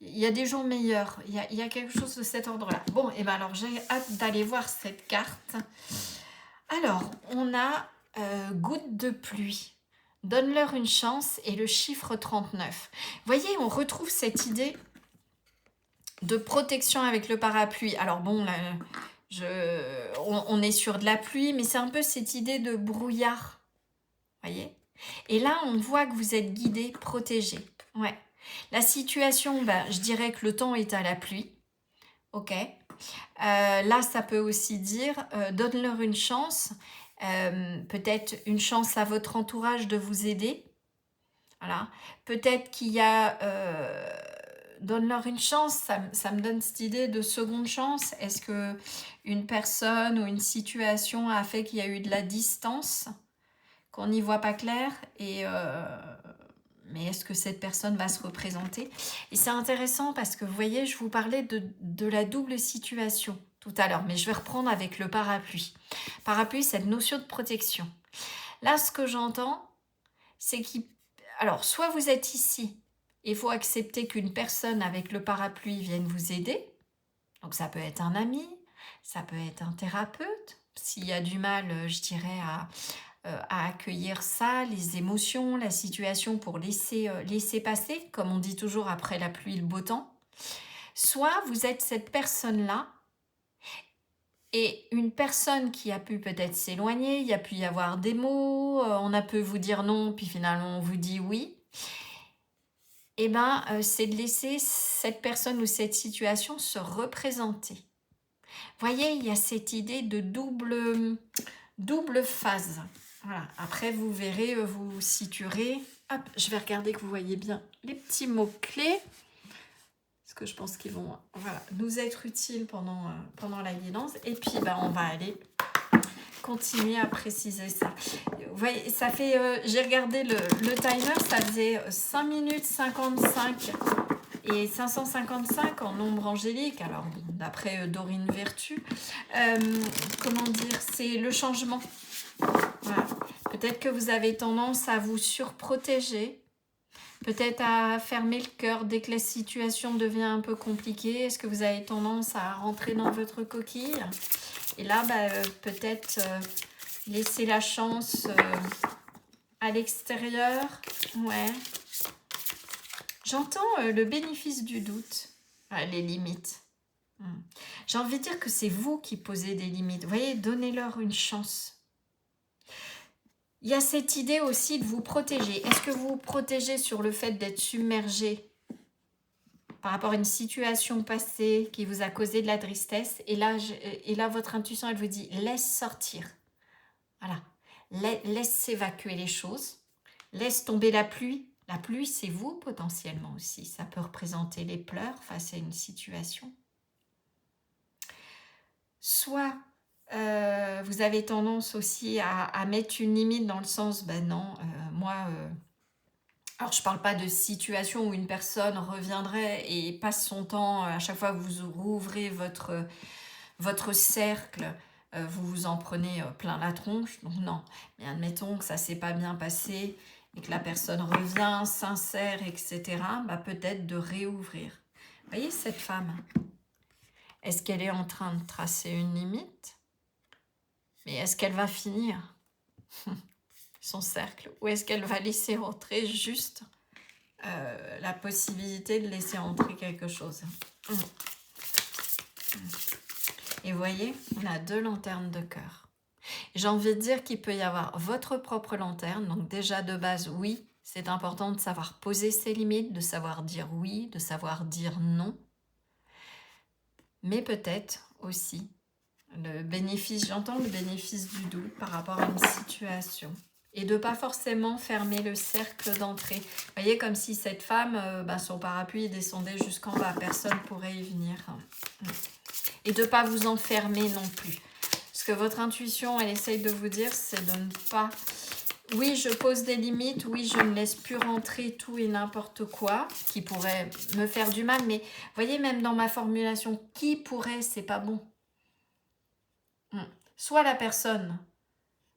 y a des jours meilleurs, il y a quelque chose de cet ordre-là. Bon, et bien alors j'ai hâte d'aller voir cette carte. Alors, on a goutte de pluie. Donne-leur une chance et le chiffre 39. Vous voyez, on retrouve cette idée de protection avec le parapluie. Alors bon, là, on est sur de la pluie, mais c'est un peu cette idée de brouillard. Vous voyez? Et là, on voit que vous êtes guidé, protégé. Ouais. La situation, je dirais que le temps est à la pluie. Ok. Là, ça peut aussi dire, donne-leur une chance. Peut-être une chance à votre entourage de vous aider. Voilà. Peut-être qu'il y a... donne-leur une chance, ça me donne cette idée de seconde chance. Est-ce que une personne ou une situation a fait qu'il y a eu de la distance, qu'on n'y voit pas clair et... mais est-ce que cette personne va se représenter? Et c'est intéressant parce que vous voyez, je vous parlais de la double situation tout à l'heure, mais je vais reprendre avec le parapluie. Parapluie, c'est une notion de protection. Là, ce que j'entends, c'est alors, soit vous êtes ici, et il faut accepter qu'une personne avec le parapluie vienne vous aider. Donc, ça peut être un ami, ça peut être un thérapeute. S'il y a du mal, je dirais, à accueillir ça, les émotions, la situation pour laisser passer, comme on dit toujours après la pluie, le beau temps. Soit vous êtes cette personne-là et une personne qui a pu peut-être s'éloigner, il y a pu y avoir des mots, on a pu vous dire non, puis finalement on vous dit oui. Eh bien, c'est de laisser cette personne ou cette situation se représenter. Voyez, il y a cette idée de double phase. Voilà. Après, vous verrez, vous vous situerez. Hop, je vais regarder que vous voyez bien les petits mots-clés. Parce que je pense qu'ils vont nous être utiles pendant la guidance. Et puis, on va aller continuer à préciser ça. Vous voyez, ça fait... j'ai regardé le timer, ça faisait 5 minutes 55 et 555 en nombre angélique. Alors, bon, d'après Dorine Vertu, comment dire, c'est le changement. Voilà. Peut-être que vous avez tendance à vous surprotéger, peut-être à fermer le cœur dès que la situation devient un peu compliquée. Est-ce que vous avez tendance à rentrer dans votre coquille? Et là, peut-être laisser la chance à l'extérieur. Ouais. J'entends le bénéfice du doute, les limites. J'ai envie de dire que c'est vous qui posez des limites. Vous voyez, donnez-leur une chance. Il y a cette idée aussi de vous protéger. Est-ce que vous vous protégez sur le fait d'être submergé par rapport à une situation passée qui vous a causé de la tristesse? Et là, votre intuition, elle vous dit, laisse sortir. Voilà. Laisse s'évacuer les choses. Laisse tomber la pluie. La pluie, c'est vous potentiellement aussi. Ça peut représenter les pleurs face à une situation. Soit vous avez tendance aussi à mettre une limite dans le sens, non, moi... alors, je ne parle pas de situation où une personne reviendrait et passe son temps, à chaque fois que vous rouvrez votre cercle, vous vous en prenez plein la tronche. Donc non, mais admettons que ça ne s'est pas bien passé et que la personne revient, sincère, etc. Peut-être de réouvrir. Vous voyez cette femme? Est-ce qu'elle est en train de tracer une limite? Mais est-ce qu'elle va finir son cercle? Ou est-ce qu'elle va laisser rentrer juste la possibilité de laisser entrer quelque chose? Et vous voyez, on a 2 lanternes de cœur. J'ai envie de dire qu'il peut y avoir votre propre lanterne. Donc déjà de base, oui, c'est important de savoir poser ses limites, de savoir dire oui, de savoir dire non. Mais peut-être aussi le bénéfice, j'entends le bénéfice du doute par rapport à une situation. Et de ne pas forcément fermer le cercle d'entrée. Vous voyez, comme si cette femme, son parapluie descendait jusqu'en bas, personne ne pourrait y venir. Et de ne pas vous enfermer non plus. Ce que votre intuition, elle essaye de vous dire, c'est de ne pas... Oui, je pose des limites, oui, je ne laisse plus rentrer tout et n'importe quoi qui pourrait me faire du mal. Mais vous voyez, même dans ma formulation, qui pourrait, c'est pas bon. Soit la personne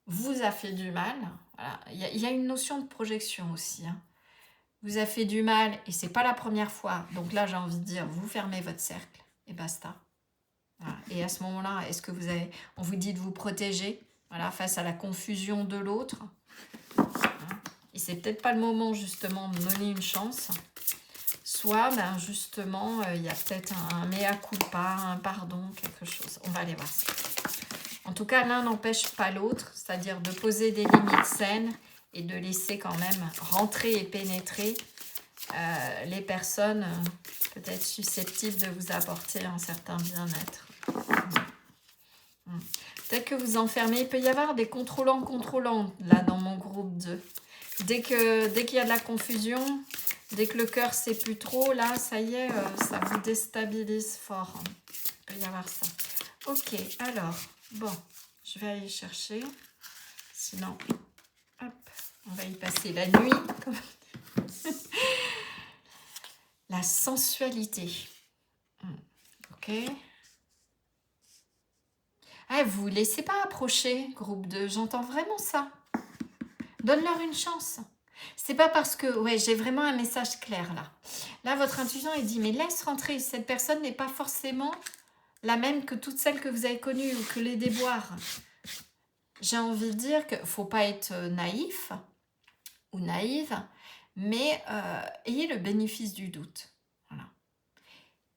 vous a fait du mal. Voilà. Il y a une notion de projection aussi. Vous a fait du mal et c'est pas la première fois. Donc là, j'ai envie de dire, vous fermez votre cercle et basta. Voilà. Et à ce moment-là, est-ce que on vous dit de vous protéger, face à la confusion de l'autre? Et c'est peut-être pas le moment justement de donner une chance. Soit, justement, il y a peut-être un mea culpa, un pardon, quelque chose. On va aller voir ça. En tout cas, l'un n'empêche pas l'autre, c'est-à-dire de poser des limites saines et de laisser quand même rentrer et pénétrer les personnes peut-être susceptibles de vous apporter un certain bien-être. Peut-être que vous enfermez, il peut y avoir des contrôlants là dans mon groupe 2. Dès qu'il y a de la confusion, dès que le cœur ne sait plus trop, là, ça y est, ça vous déstabilise fort. Il peut y avoir ça. Ok, alors... Bon, je vais aller chercher, sinon, hop, on va y passer la nuit. La sensualité. Ok. Vous ne laissez pas approcher, groupe 2, j'entends vraiment ça. Donne-leur une chance. C'est pas parce que, j'ai vraiment un message clair là. Là, votre intuition, elle dit, mais laisse rentrer, cette personne n'est pas forcément... la même que toutes celles que vous avez connues ou que les déboires. j'ai envie de dire qu'il ne faut pas être naïf ou naïve, mais ayez le bénéfice du doute. Voilà.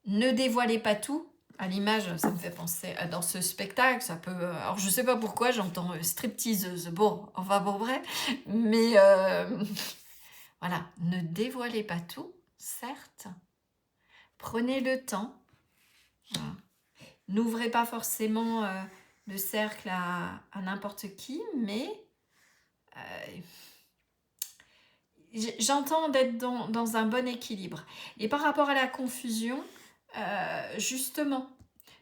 Ne dévoilez pas tout. À l'image, ça me fait penser dans ce spectacle, ça peut... alors, je ne sais pas pourquoi, j'entends stripteaseuse. Bon, enfin bon, bref. Mais voilà, ne dévoilez pas tout, certes. Prenez le temps. Voilà. N'ouvrez pas forcément le cercle à n'importe qui, mais j'entends d'être dans un bon équilibre. Et par rapport à la confusion, justement,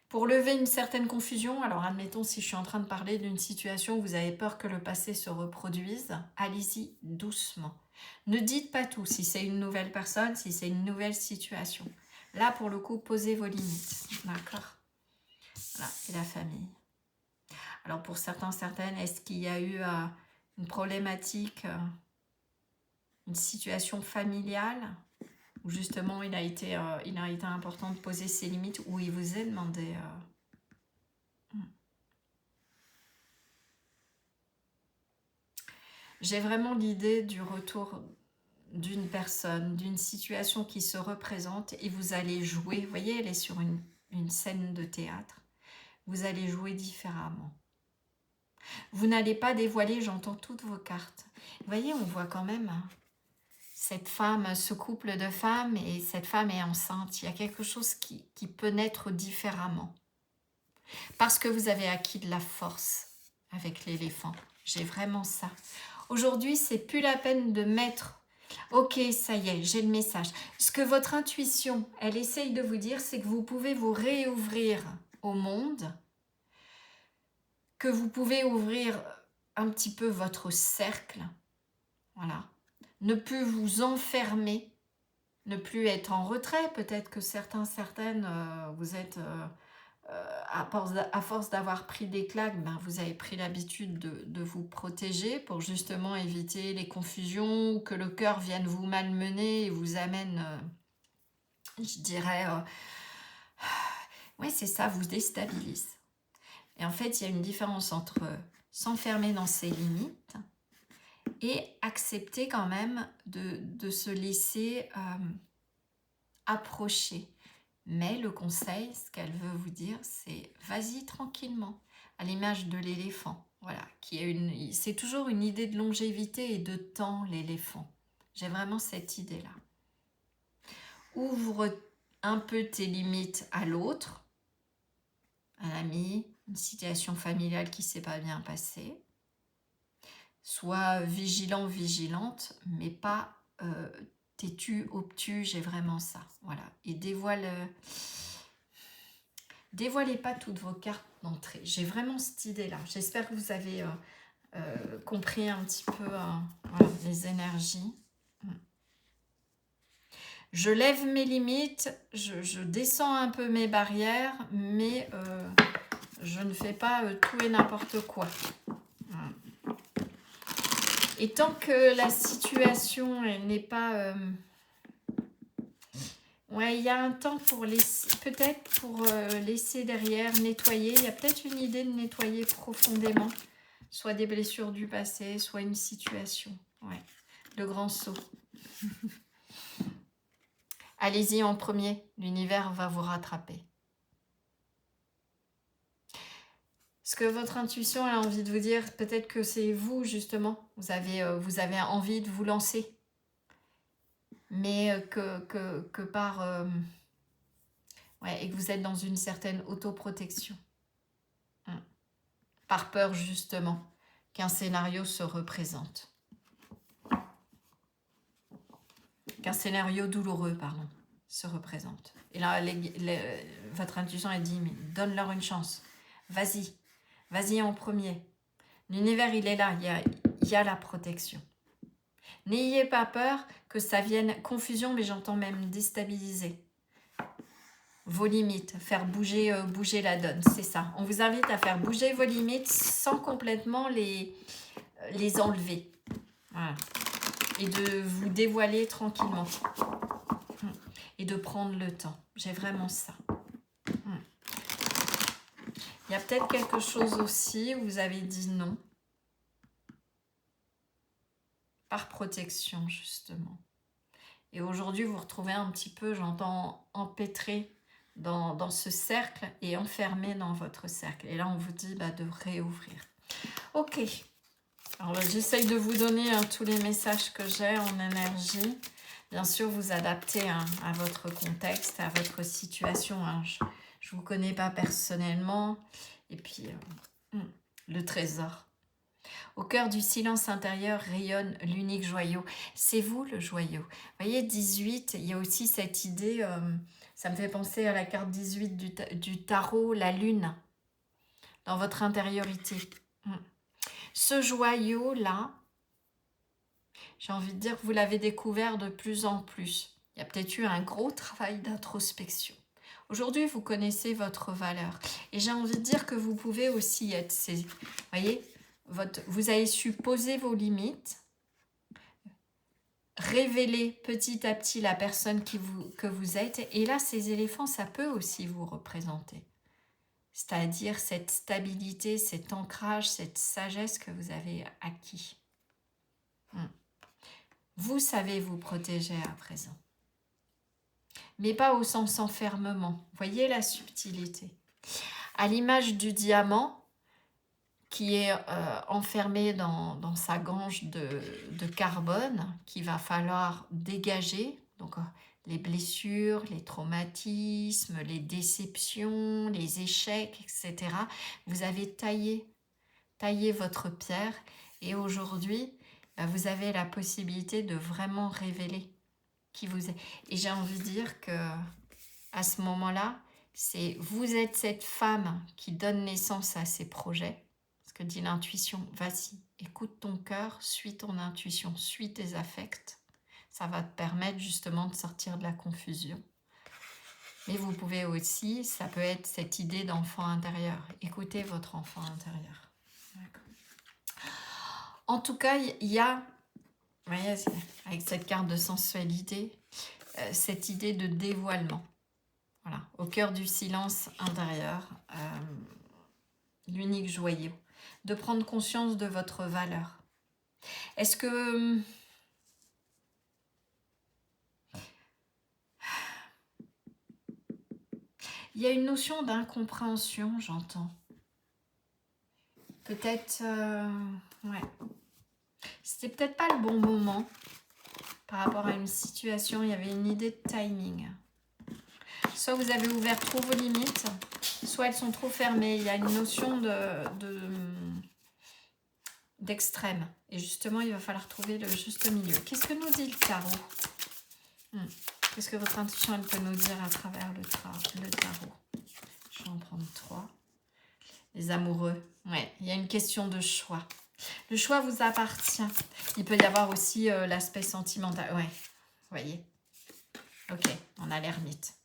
pour lever une certaine confusion, alors admettons si je suis en train de parler d'une situation où vous avez peur que le passé se reproduise, allez-y doucement. Ne dites pas tout, si c'est une nouvelle personne, si c'est une nouvelle situation. Là, pour le coup, posez vos limites, d'accord? Voilà, et la famille. Alors pour certains, certaines, est-ce qu'il y a eu une problématique, une situation familiale où justement il a été important de poser ses limites, où il vous est demandé... J'ai vraiment l'idée du retour d'une personne, d'une situation qui se représente et vous allez jouer. Vous voyez, elle est sur une scène de théâtre. Vous allez jouer différemment. Vous n'allez pas dévoiler, j'entends toutes vos cartes. Vous voyez, on voit quand même cette femme, ce couple de femmes, et cette femme est enceinte. Il y a quelque chose qui peut naître différemment. Parce que vous avez acquis de la force avec l'éléphant. J'ai vraiment ça. Aujourd'hui, c'est plus la peine de mettre « Ok, ça y est, j'ai le message ». Ce que votre intuition, elle essaye de vous dire, c'est que vous pouvez vous réouvrir au monde, que vous pouvez ouvrir un petit peu votre cercle, voilà. Ne plus vous enfermer, ne plus être en retrait. Peut-être que certaines, vous êtes... à force d'avoir pris des claques, ben, vous avez pris l'habitude de vous protéger pour justement éviter les confusions ou que le cœur vienne vous malmener et vous amène, je dirais, oui c'est ça, vous déstabilise. Et en fait, il y a une différence entre s'enfermer dans ses limites et accepter quand même de se laisser approcher. Mais le conseil, ce qu'elle veut vous dire, c'est vas-y tranquillement, à l'image de l'éléphant. Voilà, c'est toujours une idée de longévité et de temps, l'éléphant. J'ai vraiment cette idée-là. Ouvre un peu tes limites à l'autre, un ami, une situation familiale qui ne s'est pas bien passée. Sois vigilant, vigilante, mais pas têtu, obtus, j'ai vraiment ça. Voilà. Et dévoilez pas toutes vos cartes d'entrée. J'ai vraiment cette idée-là. J'espère que vous avez compris un petit peu voilà, les énergies. Je lève mes limites, je descends un peu mes barrières, mais je ne fais pas tout et n'importe quoi. Voilà. Et tant que la situation n'est pas... ouais, il y a un temps pour laisser, peut-être pour laisser derrière, nettoyer. Il y a peut-être une idée de nettoyer profondément, soit des blessures du passé, soit une situation. Ouais, le grand saut. Allez-y en premier, l'univers va vous rattraper. Ce que votre intuition a envie de vous dire, peut-être que c'est vous justement, vous avez envie de vous lancer, mais que par... ouais, et que vous êtes dans une certaine autoprotection. Par peur justement qu'un scénario se représente. Qu'un scénario douloureux, pardon, se représente. Et là, votre intuition, elle dit, mais donne-leur une chance. Vas-y, vas-y en premier. L'univers, il est là, il y a la protection. N'ayez pas peur que ça vienne confusion, mais j'entends même déstabiliser vos limites, faire bouger la donne, c'est ça. On vous invite à faire bouger vos limites sans complètement les enlever. Voilà. Et de vous dévoiler tranquillement. Et de prendre le temps. J'ai vraiment ça. Il y a peut-être quelque chose aussi où vous avez dit non. par protection justement. Et aujourd'hui, vous vous retrouvez un petit peu, j'entends, empêtré dans ce cercle et enfermé dans votre cercle. Et là, on vous dit de réouvrir. Ok. Alors, j'essaye de vous donner tous les messages que j'ai en énergie. Bien sûr, vous adaptez à votre contexte, à votre situation. Je ne vous connais pas personnellement. Et puis, le trésor. Au cœur du silence intérieur rayonne l'unique joyau. C'est vous le joyau. Vous voyez, 18, il y a aussi cette idée, ça me fait penser à la carte 18 du tarot, la lune, dans votre intériorité. Ce joyau-là, j'ai envie de dire que vous l'avez découvert de plus en plus. Il y a peut-être eu un gros travail d'introspection. Aujourd'hui, vous connaissez votre valeur. Et j'ai envie de dire que vous pouvez aussi être ces... Vous voyez, vous avez su poser vos limites, révéler petit à petit la personne que vous êtes. Et là, ces éléphants, ça peut aussi vous représenter. C'est-à-dire cette stabilité, cet ancrage, cette sagesse que vous avez acquis. Vous savez vous protéger à présent. Mais pas au sens enfermement. Voyez la subtilité. À l'image du diamant qui est enfermé dans sa gange de carbone qu'il va falloir dégager. Donc les blessures, les traumatismes, les déceptions, les échecs, etc. Vous avez taillé votre pierre et aujourd'hui, vous avez la possibilité de vraiment révéler qui vous êtes. Et j'ai envie de dire que à ce moment-là, vous êtes cette femme qui donne naissance à ses projets. Ce que dit l'intuition, vas-y, écoute ton cœur, suis ton intuition, suis tes affects. Ça va te permettre justement de sortir de la confusion. Mais vous pouvez aussi, ça peut être cette idée d'enfant intérieur. Écoutez votre enfant intérieur. En tout cas, il y a, vous voyez, avec cette carte de sensualité, cette idée de dévoilement. Voilà, au cœur du silence intérieur, l'unique joyau. De prendre conscience de votre valeur. Est-ce que... Il y a une notion d'incompréhension, j'entends. Peut-être... ouais. C'était peut-être pas le bon moment par rapport à une situation. Il y avait une idée de timing. Soit vous avez ouvert trop vos limites, soit elles sont trop fermées. Il y a une notion d'extrême. Et justement, il va falloir trouver le juste milieu. Qu'est-ce que nous dit le tarot? Qu'est-ce que votre intuition elle peut nous dire à travers le tarot? Je vais en prendre 3. Les amoureux. Ouais, il y a une question de choix. Le choix vous appartient. Il peut y avoir aussi l'aspect sentimental. Ouais, vous voyez. Ok, on a l'ermite.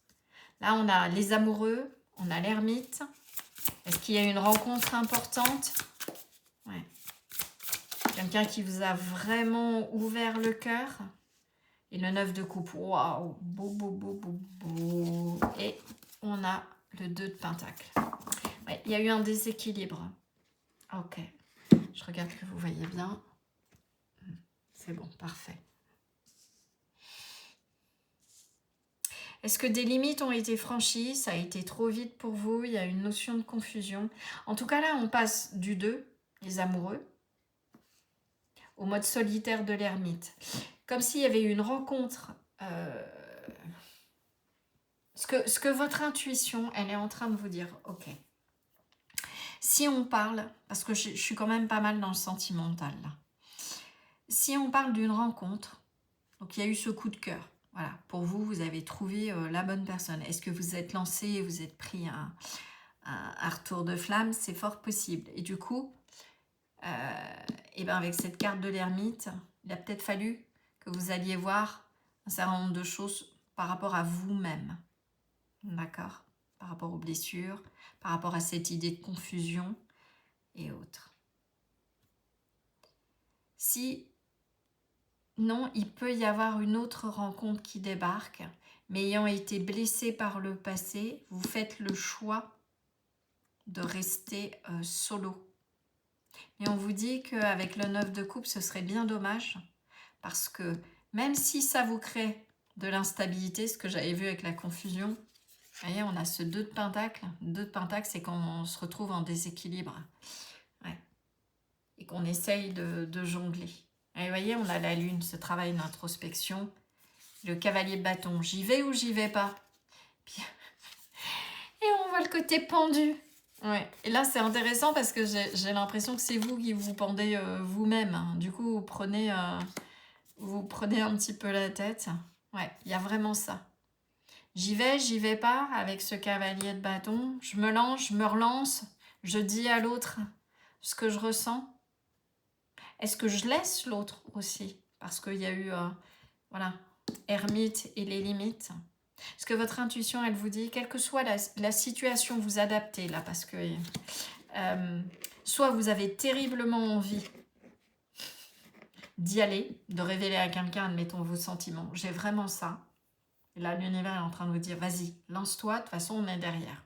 Là, on a les amoureux, on a l'ermite. Est-ce qu'il y a une rencontre importante? Ouais. Quelqu'un qui vous a vraiment ouvert le cœur. Et le 9 de coupe. Waouh! Beau, beau, beau, beau, beau. Et on a le 2 de pentacle. Ouais, il y a eu un déséquilibre. Ok. Je regarde que vous voyez bien. C'est bon, parfait. Est-ce que des limites ont été franchies? Ça a été trop vite pour vous? Il y a une notion de confusion. En tout cas, là, on passe du 2, les amoureux, au mode solitaire de l'ermite. Comme s'il y avait eu une rencontre. Ce que votre intuition, elle est en train de vous dire, ok. Si on parle, parce que je suis quand même pas mal dans le sentimental, là. Si on parle d'une rencontre, donc il y a eu ce coup de cœur. Voilà, pour vous, vous avez trouvé la bonne personne. Est-ce que vous êtes lancé et vous êtes pris un retour de flamme? C'est fort possible. Et du coup, et ben avec cette carte de l'ermite, il a peut-être fallu que vous alliez voir un certain nombre de choses par rapport à vous-même. D'accord? Par rapport aux blessures, par rapport à cette idée de confusion et autres. Si non, il peut y avoir une autre rencontre qui débarque, mais ayant été blessé par le passé, vous faites le choix de rester solo. Et on vous dit qu'avec le 9 de coupe, ce serait bien dommage Parce que même si ça vous crée de l'instabilité, ce que j'avais vu avec la confusion, vous voyez, on a ce 2 de Pentacle. 2 de Pentacle, c'est quand on se retrouve en déséquilibre. Ouais. Et qu'on essaye de jongler. Et vous voyez, on a la Lune, ce travail d'introspection. Le cavalier de bâton, j'y vais ou j'y vais pas? Puis... Et on voit le côté pendu. Ouais. Et là, c'est intéressant parce que j'ai l'impression que c'est vous qui vous pendez vous-même. Hein. Du coup, vous prenez un petit peu la tête. Ouais, il y a vraiment ça. J'y vais pas avec ce cavalier de bâton. Je me lance, je me relance. Je dis à l'autre ce que je ressens. Est-ce que je laisse l'autre aussi? Parce qu'il y a eu, voilà, ermite et les limites. Est-ce que votre intuition, elle vous dit, quelle que soit la situation, vous adaptez là, parce que soit vous avez terriblement envie d'y aller, de révéler à quelqu'un, admettons, vos sentiments. J'ai vraiment ça. Et là, l'univers est en train de vous dire, vas-y, lance-toi, de toute façon, on est derrière.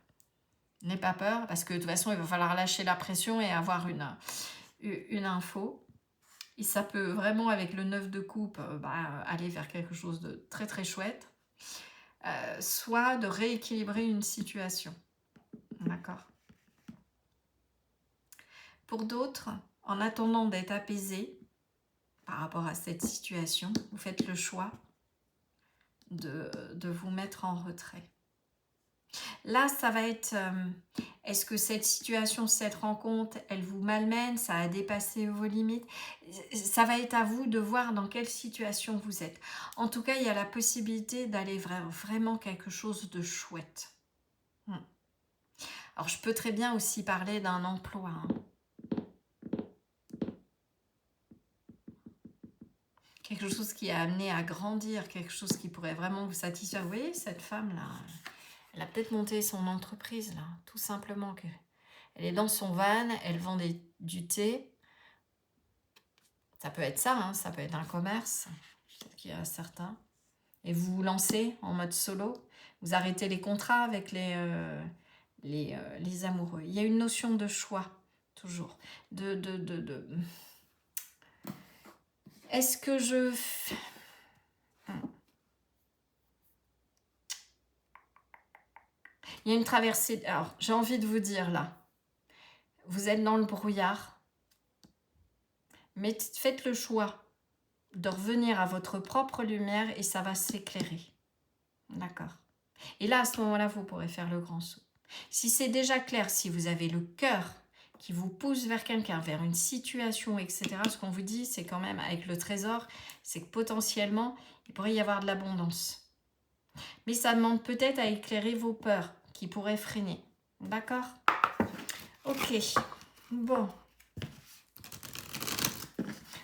N'aie pas peur, parce que de toute façon, il va falloir lâcher la pression et avoir une info. Et ça peut vraiment, avec le 9 de coupe, aller vers quelque chose de très très chouette. Soit de rééquilibrer une situation. D'accord. Pour d'autres, en attendant d'être apaisé par rapport à cette situation, vous faites le choix de vous mettre en retrait. Là, ça va être, est-ce que cette situation, cette rencontre, elle vous malmène, ça a dépassé vos limites? Ça va être à vous de voir dans quelle situation vous êtes. En tout cas, il y a la possibilité d'aller vers vraiment quelque chose de chouette. Alors, je peux très bien aussi parler d'un emploi. Hein. Quelque chose qui a amené à grandir, quelque chose qui pourrait vraiment vous satisfaire. Vous voyez, cette femme-là, elle a peut-être monté son entreprise, là, tout simplement. Elle est dans son van, elle vend du thé. Ça peut être ça, hein, ça peut être un commerce, peut-être qu'il y a certains. Et vous vous lancez en mode solo, vous arrêtez les contrats avec les amoureux. Il y a une notion de choix, toujours. Est-ce que je... Il y a une traversée... Alors, j'ai envie de vous dire, là, vous êtes dans le brouillard, mais faites le choix de revenir à votre propre lumière et ça va s'éclairer. D'accord. Et là, à ce moment-là, vous pourrez faire le grand saut. Si c'est déjà clair, si vous avez le cœur qui vous pousse vers quelqu'un, vers une situation, etc., ce qu'on vous dit, c'est quand même, avec le trésor, c'est que potentiellement, il pourrait y avoir de l'abondance. Mais ça demande peut-être à éclairer vos peurs qui pourraient freiner. D'accord? Ok. Bon.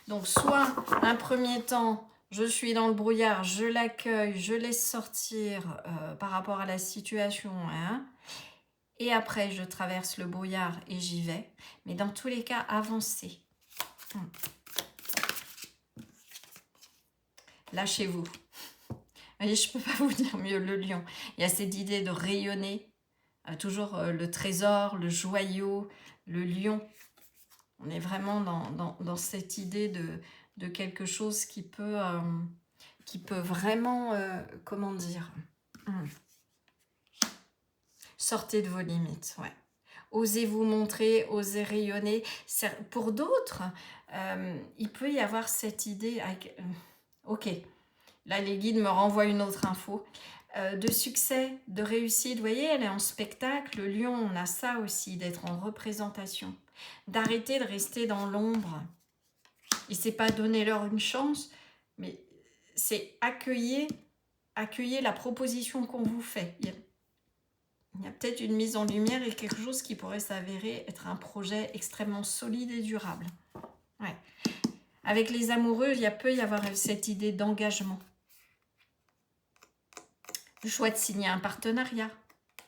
Donc, soit un premier temps, je suis dans le brouillard, je l'accueille, je laisse sortir par rapport à la situation. Hein, et après, je traverse le brouillard et j'y vais. Mais dans tous les cas, avancez. Lâchez-vous. Voyez, je ne peux pas vous dire mieux, le lion. Il y a cette idée de rayonner. Toujours le trésor, le joyau, le lion. On est vraiment dans cette idée de quelque chose qui peut vraiment, comment dire, sortez de vos limites, ouais. Osez vous montrer, osez rayonner. Pour d'autres, il peut y avoir cette idée, ok, là les guides me renvoient une autre info, de succès, de réussite. Vous voyez, elle est en spectacle, le lion, on a ça aussi, d'être en représentation. D'arrêter de rester dans l'ombre. Et c'est pas donner leur une chance, mais c'est accueillir la proposition qu'on vous fait. Il y a peut-être une mise en lumière et quelque chose qui pourrait s'avérer être un projet extrêmement solide et durable. Ouais. Avec les amoureux, peut y avoir cette idée d'engagement. Le choix de signer un partenariat,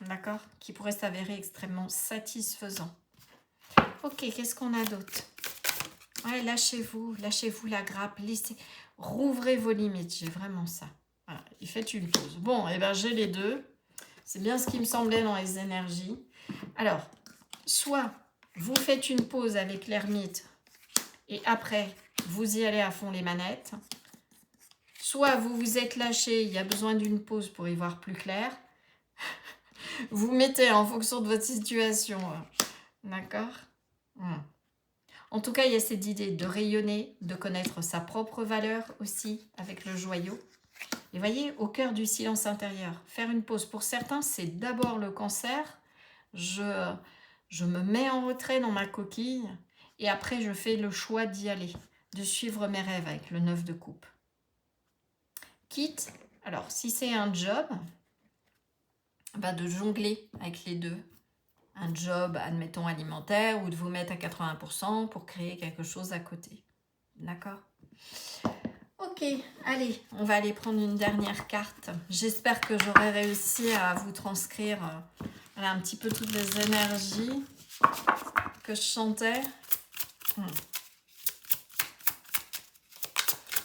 d'accord, qui pourrait s'avérer extrêmement satisfaisant. Ok, qu'est-ce qu'on a d'autre? Ouais, lâchez-vous la grappe, rouvrez vos limites, j'ai vraiment ça. Voilà, et faites une pause. Bon, et ben j'ai les deux. C'est bien ce qui me semblait dans les énergies. Alors, soit vous faites une pause avec l'ermite et après, vous y allez à fond les manettes. soit vous vous êtes lâché, il y a besoin d'une pause pour y voir plus clair. Vous mettez en fonction de votre situation. D'accord? En tout cas, il y a cette idée de rayonner, de connaître sa propre valeur aussi avec le joyau. Et voyez, au cœur du silence intérieur, faire une pause. Pour certains, c'est d'abord le cancer. Je me mets en retrait dans ma coquille et après, je fais le choix d'y aller, de suivre mes rêves avec le 9 de coupe. Quitte, alors si c'est un job, de jongler avec les deux. Un job, admettons, alimentaire ou de vous mettre à 80% pour créer quelque chose à côté. D'accord? Ok, allez, on va aller prendre une dernière carte. J'espère que j'aurai réussi à vous transcrire un petit peu toutes les énergies que je sentais.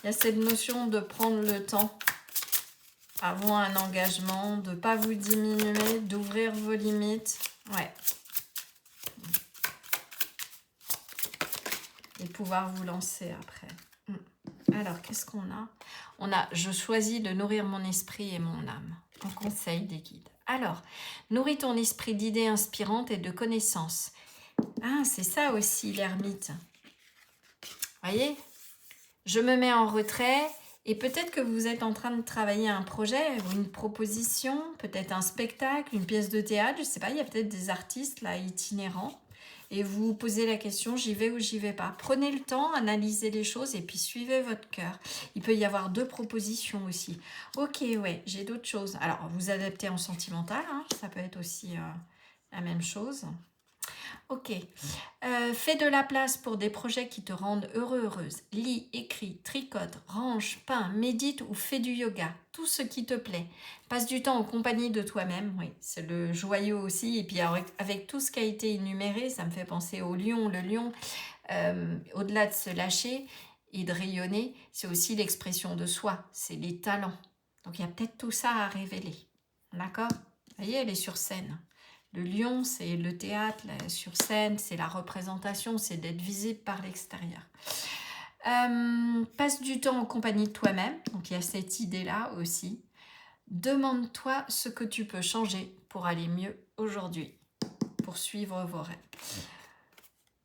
Il y a cette notion de prendre le temps avant un engagement, de ne pas vous diminuer, d'ouvrir vos limites. Ouais. Et pouvoir vous lancer après. Alors, qu'est-ce qu'on a? On a « Je choisis de nourrir mon esprit et mon âme » en conseil des guides. Alors, nourris ton esprit d'idées inspirantes et de connaissances. Ah, c'est ça aussi l'ermite. Voyez? Je me mets en retrait et peut-être que vous êtes en train de travailler un projet ou une proposition, peut-être un spectacle, une pièce de théâtre, je ne sais pas, il y a peut-être des artistes là itinérants. Et vous vous posez la question, j'y vais ou j'y vais pas. Prenez le temps, analysez les choses et puis suivez votre cœur. Il peut y avoir 2 propositions aussi. Ok, ouais, j'ai d'autres choses. Alors, vous adaptez en sentimental, hein, ça peut être aussi la même chose. Ok. Fais de la place pour des projets qui te rendent heureux, heureuse. Lis, écris, tricote, range, peins, médite ou fais du yoga. Tout ce qui te plaît. Passe du temps en compagnie de toi-même. Oui, c'est le joyau aussi. Et puis avec tout ce qui a été énuméré, ça me fait penser au lion. Le lion, au-delà de se lâcher et de rayonner, c'est aussi l'expression de soi. C'est les talents. Donc il y a peut-être tout ça à révéler. D'accord? Vous voyez, elle est sur scène. Le lion, c'est le théâtre, sur scène, c'est la représentation, c'est d'être visible par l'extérieur. Passe du temps en compagnie de toi-même, donc il y a cette idée-là aussi. Demande-toi ce que tu peux changer pour aller mieux aujourd'hui, pour suivre vos rêves.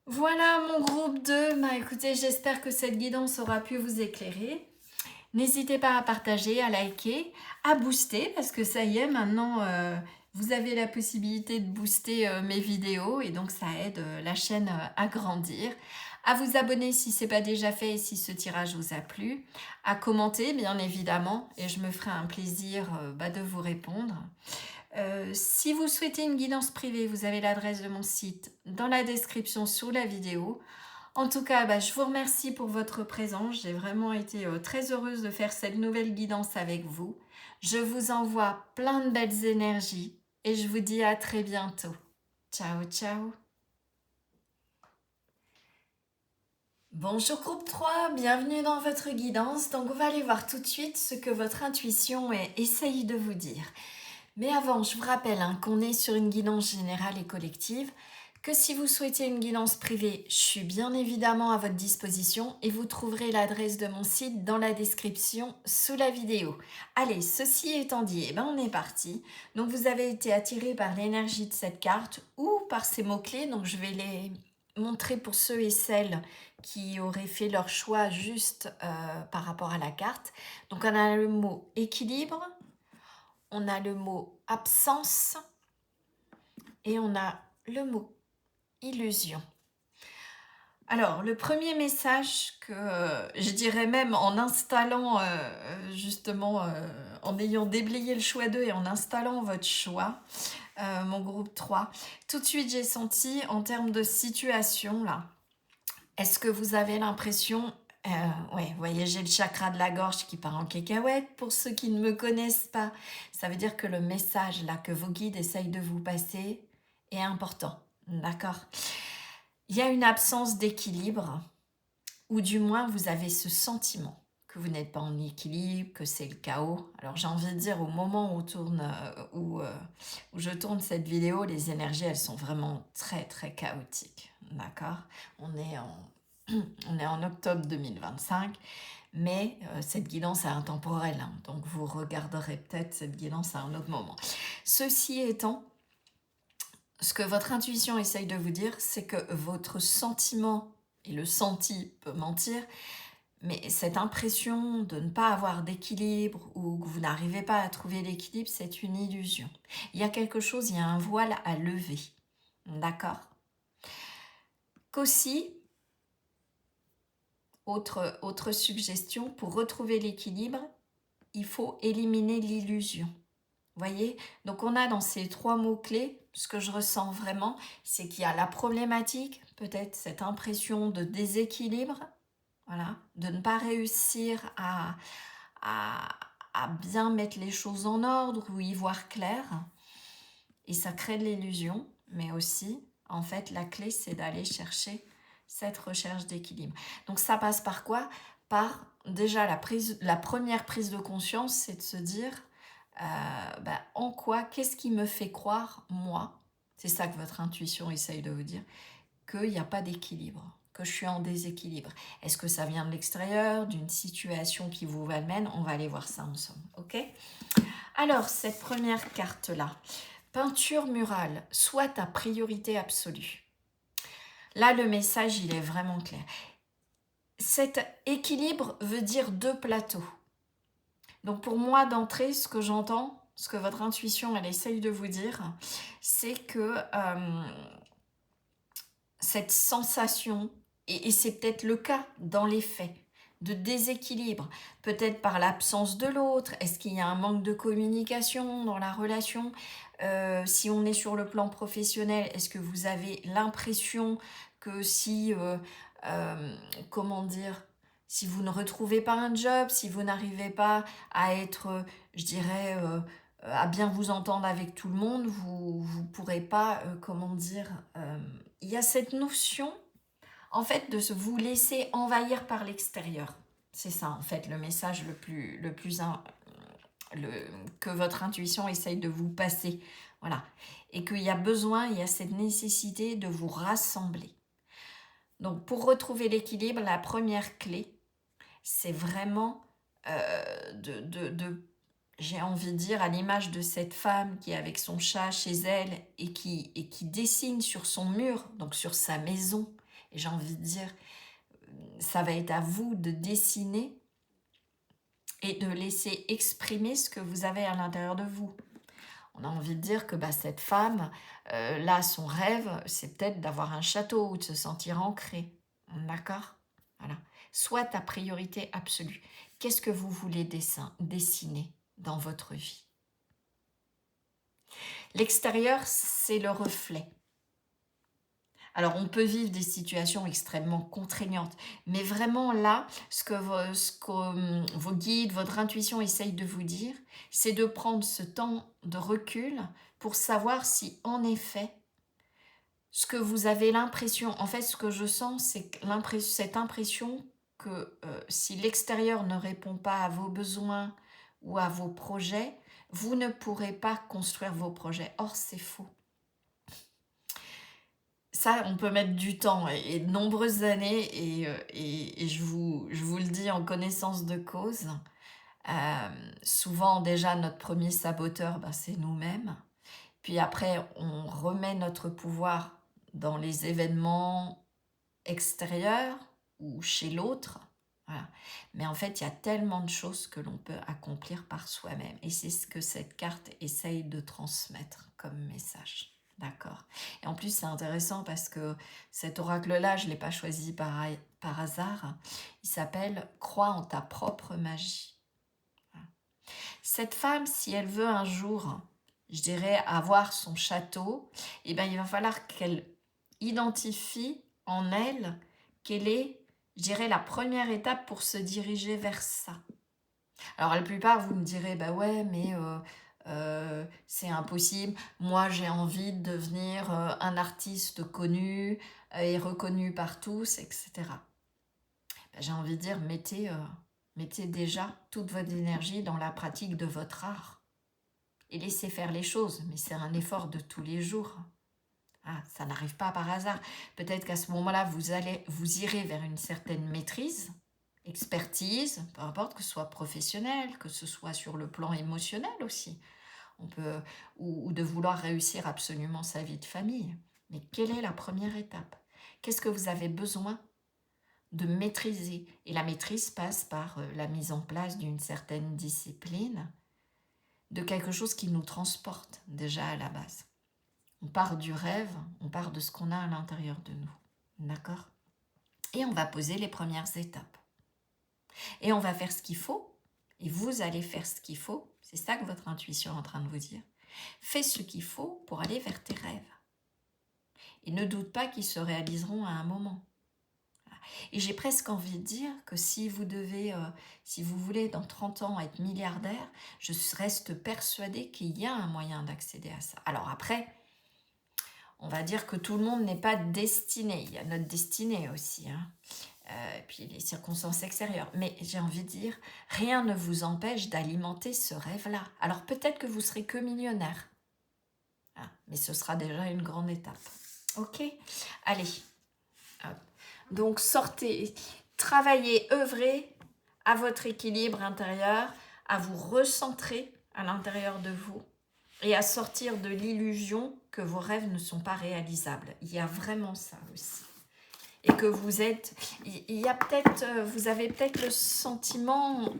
Voilà mon groupe 2, écoutez, j'espère que cette guidance aura pu vous éclairer. N'hésitez pas à partager, à liker, à booster, parce que ça y est, maintenant... vous avez la possibilité de booster mes vidéos et donc ça aide la chaîne à grandir. À vous abonner si ce n'est pas déjà fait et si ce tirage vous a plu. À commenter bien évidemment et je me ferai un plaisir de vous répondre. Si vous souhaitez une guidance privée, vous avez l'adresse de mon site dans la description sous la vidéo. En tout cas, je vous remercie pour votre présence. J'ai vraiment été très heureuse de faire cette nouvelle guidance avec vous. Je vous envoie plein de belles énergies et je vous dis à très bientôt. Ciao, ciao. Bonjour groupe 3, bienvenue dans votre guidance. Donc on va aller voir tout de suite ce que votre intuition essaye de vous dire. Mais avant, je vous rappelle qu'on est sur une guidance générale et collective, que si vous souhaitez une guidance privée, je suis bien évidemment à votre disposition et vous trouverez l'adresse de mon site dans la description sous la vidéo. Allez, ceci étant dit, on est parti. Donc vous avez été attiré par l'énergie de cette carte ou par ces mots-clés, donc je vais les montrer pour ceux et celles qui auraient fait leur choix juste par rapport à la carte. Donc on a le mot équilibre, on a le mot absence et on a le mot illusion. Alors, le premier message que je dirais même en installant justement, en ayant déblayé le choix 2 et en installant votre choix, mon groupe 3, tout de suite j'ai senti en termes de situation là, est-ce que vous avez l'impression, ouais, vous voyez, j'ai le chakra de la gorge qui part en cacahuète. Pour ceux qui ne me connaissent pas, ça veut dire que le message là que vos guides essayent de vous passer est important, d'accord? Il y a une absence d'équilibre, ou du moins vous avez ce sentiment que vous n'êtes pas en équilibre, que c'est le chaos. Alors j'ai envie de dire, au moment où je tourne cette vidéo, les énergies elles sont vraiment très très chaotiques, d'accord? On est en octobre 2025, mais cette guidance est intemporelle, hein, donc vous regarderez peut-être cette guidance à un autre moment. Ceci étant, ce que votre intuition essaye de vous dire, c'est que votre sentiment, et le senti peut mentir, mais cette impression de ne pas avoir d'équilibre ou que vous n'arrivez pas à trouver l'équilibre, c'est une illusion. Il y a quelque chose, il y a un voile à lever. D'accord? Qu'aussi, autre suggestion, pour retrouver l'équilibre, il faut éliminer l'illusion. Voyez? Donc on a dans ces 3 mots-clés, ce que je ressens vraiment, c'est qu'il y a la problématique, peut-être cette impression de déséquilibre, voilà, de ne pas réussir à, à bien mettre les choses en ordre ou y voir clair. Et ça crée de l'illusion, mais aussi, en fait, la clé, c'est d'aller chercher cette recherche d'équilibre. Donc ça passe par quoi? Par déjà la première prise de conscience, c'est de se dire en quoi, qu'est-ce qui me fait croire, moi, c'est ça que votre intuition essaye de vous dire, qu'il n'y a pas d'équilibre, que je suis en déséquilibre. Est-ce que ça vient de l'extérieur, d'une situation qui vous malmène? On va aller voir ça ensemble, ok? Alors, cette première carte-là, peinture murale, soit ta priorité absolue. Là, le message, il est vraiment clair. Cet équilibre veut dire 2 plateaux. Donc pour moi, d'entrée, ce que j'entends, ce que votre intuition, elle essaye de vous dire, c'est que cette sensation, et c'est peut-être le cas dans les faits, de déséquilibre, peut-être par l'absence de l'autre, est-ce qu'il y a un manque de communication dans la relation? Si on est sur le plan professionnel, est-ce que vous avez l'impression que si, comment dire, si vous ne retrouvez pas un job, si vous n'arrivez pas à être, je dirais, à bien vous entendre avec tout le monde, vous ne pourrez pas, comment dire, il y a cette notion, en fait, de vous laisser envahir par l'extérieur. C'est ça, en fait, le message que votre intuition essaye de vous passer. Voilà. Et qu'il y a besoin, il y a cette nécessité de vous rassembler. Donc, pour retrouver l'équilibre, la première clé, c'est vraiment j'ai envie de dire, à l'image de cette femme qui est avec son chat chez elle et qui dessine sur son mur, donc sur sa maison. Et j'ai envie de dire, ça va être à vous de dessiner et de laisser exprimer ce que vous avez à l'intérieur de vous. On a envie de dire que cette femme, là, son rêve, c'est peut-être d'avoir un château ou de se sentir ancrée. D'accord? Voilà. Soit ta priorité absolue. Qu'est-ce que vous voulez dessiner dans votre vie? L'extérieur, c'est le reflet. Alors, on peut vivre des situations extrêmement contraignantes, mais vraiment là, ce que vos guides, votre intuition essayent de vous dire, c'est de prendre ce temps de recul pour savoir si, en effet, ce que vous avez l'impression, en fait, ce que je sens, c'est cette impression que si l'extérieur ne répond pas à vos besoins ou à vos projets, vous ne pourrez pas construire vos projets. Or, c'est faux. Ça, on peut mettre du temps et de nombreuses années, et je vous le dis en connaissance de cause. Souvent, déjà, notre premier saboteur, c'est nous-mêmes. Puis après, on remet notre pouvoir dans les événements extérieurs ou chez l'autre. Voilà. Mais en fait, il y a tellement de choses que l'on peut accomplir par soi-même. Et c'est ce que cette carte essaye de transmettre comme message. D'accord. Et en plus, c'est intéressant parce que cet oracle-là, je ne l'ai pas choisi par hasard. Il s'appelle « Crois en ta propre magie ». Voilà. Cette femme, si elle veut un jour, je dirais, avoir son château, il va falloir qu'elle identifie en elle quelle est, je dirais, la première étape pour se diriger vers ça. Alors, la plupart, vous me direz, ouais, mais c'est impossible. Moi, j'ai envie de devenir un artiste connu et reconnu par tous, etc. J'ai envie de dire, mettez déjà toute votre énergie dans la pratique de votre art. Et laissez faire les choses, mais c'est un effort de tous les jours. Ça n'arrive pas par hasard. Peut-être qu'à ce moment-là, vous irez vers une certaine maîtrise, expertise, peu importe que ce soit professionnel, que ce soit sur le plan émotionnel aussi. On peut, ou de vouloir réussir absolument sa vie de famille. Mais quelle est la première étape? Qu'est-ce que vous avez besoin de maîtriser? Et la maîtrise passe par la mise en place d'une certaine discipline, de quelque chose qui nous transporte déjà à la base. On part du rêve, on part de ce qu'on a à l'intérieur de nous. D'accord? Et on va poser les premières étapes. Et on va faire ce qu'il faut, et vous allez faire ce qu'il faut. C'est ça que votre intuition est en train de vous dire. Fais ce qu'il faut pour aller vers tes rêves. Et ne doute pas qu'ils se réaliseront à un moment. Et j'ai presque envie de dire que si vous devez, si vous voulez dans 30 ans être milliardaire, je reste persuadée qu'il y a un moyen d'accéder à ça. Alors après, on va dire que tout le monde n'est pas destiné. Il y a notre destinée aussi, hein. Et puis les circonstances extérieures. Mais j'ai envie de dire, rien ne vous empêche d'alimenter ce rêve-là. Alors peut-être que vous serez que millionnaire. Ah, mais ce sera déjà une grande étape. Ok? Allez. Hop. Donc sortez, travaillez, œuvrez à votre équilibre intérieur, à vous recentrer à l'intérieur de vous et à sortir de l'illusion que vos rêves ne sont pas réalisables. Il y a vraiment ça aussi. Et que vous êtes, il y a peut-être, vous avez peut-être le sentiment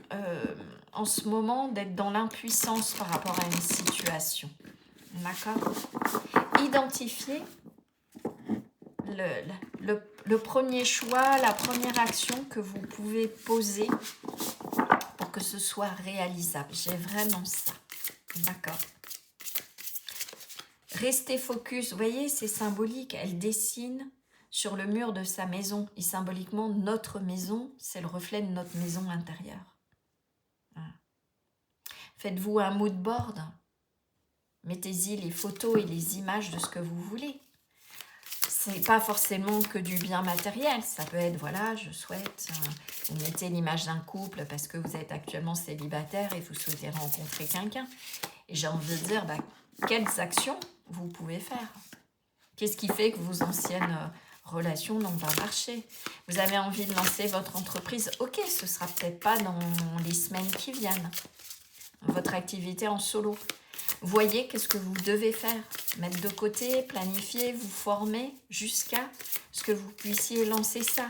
en ce moment d'être dans l'impuissance par rapport à une situation. D'accord? Identifiez le premier choix, la première action que vous pouvez poser pour que ce soit réalisable. J'ai vraiment ça. D'accord? Restez focus. Vous voyez, c'est symbolique. Elle dessine sur le mur de sa maison. Et symboliquement, notre maison, c'est le reflet de notre maison intérieure. Faites-vous un mood board. Mettez-y les photos et les images de ce que vous voulez. C'est pas forcément que du bien matériel. Ça peut être, voilà, je souhaite... vous mettez l'image d'un couple parce que vous êtes actuellement célibataire et vous souhaitez rencontrer quelqu'un. Et j'ai envie de dire, quelles actions vous pouvez faire? Qu'est-ce qui fait que vos anciennes relations n'ont pas marché? Vous avez envie de lancer votre entreprise? Ok, ce sera peut-être pas dans les semaines qui viennent. Votre activité en solo. Voyez qu'est-ce que vous devez faire. Mettre de côté, planifier, vous former jusqu'à ce que vous puissiez lancer ça.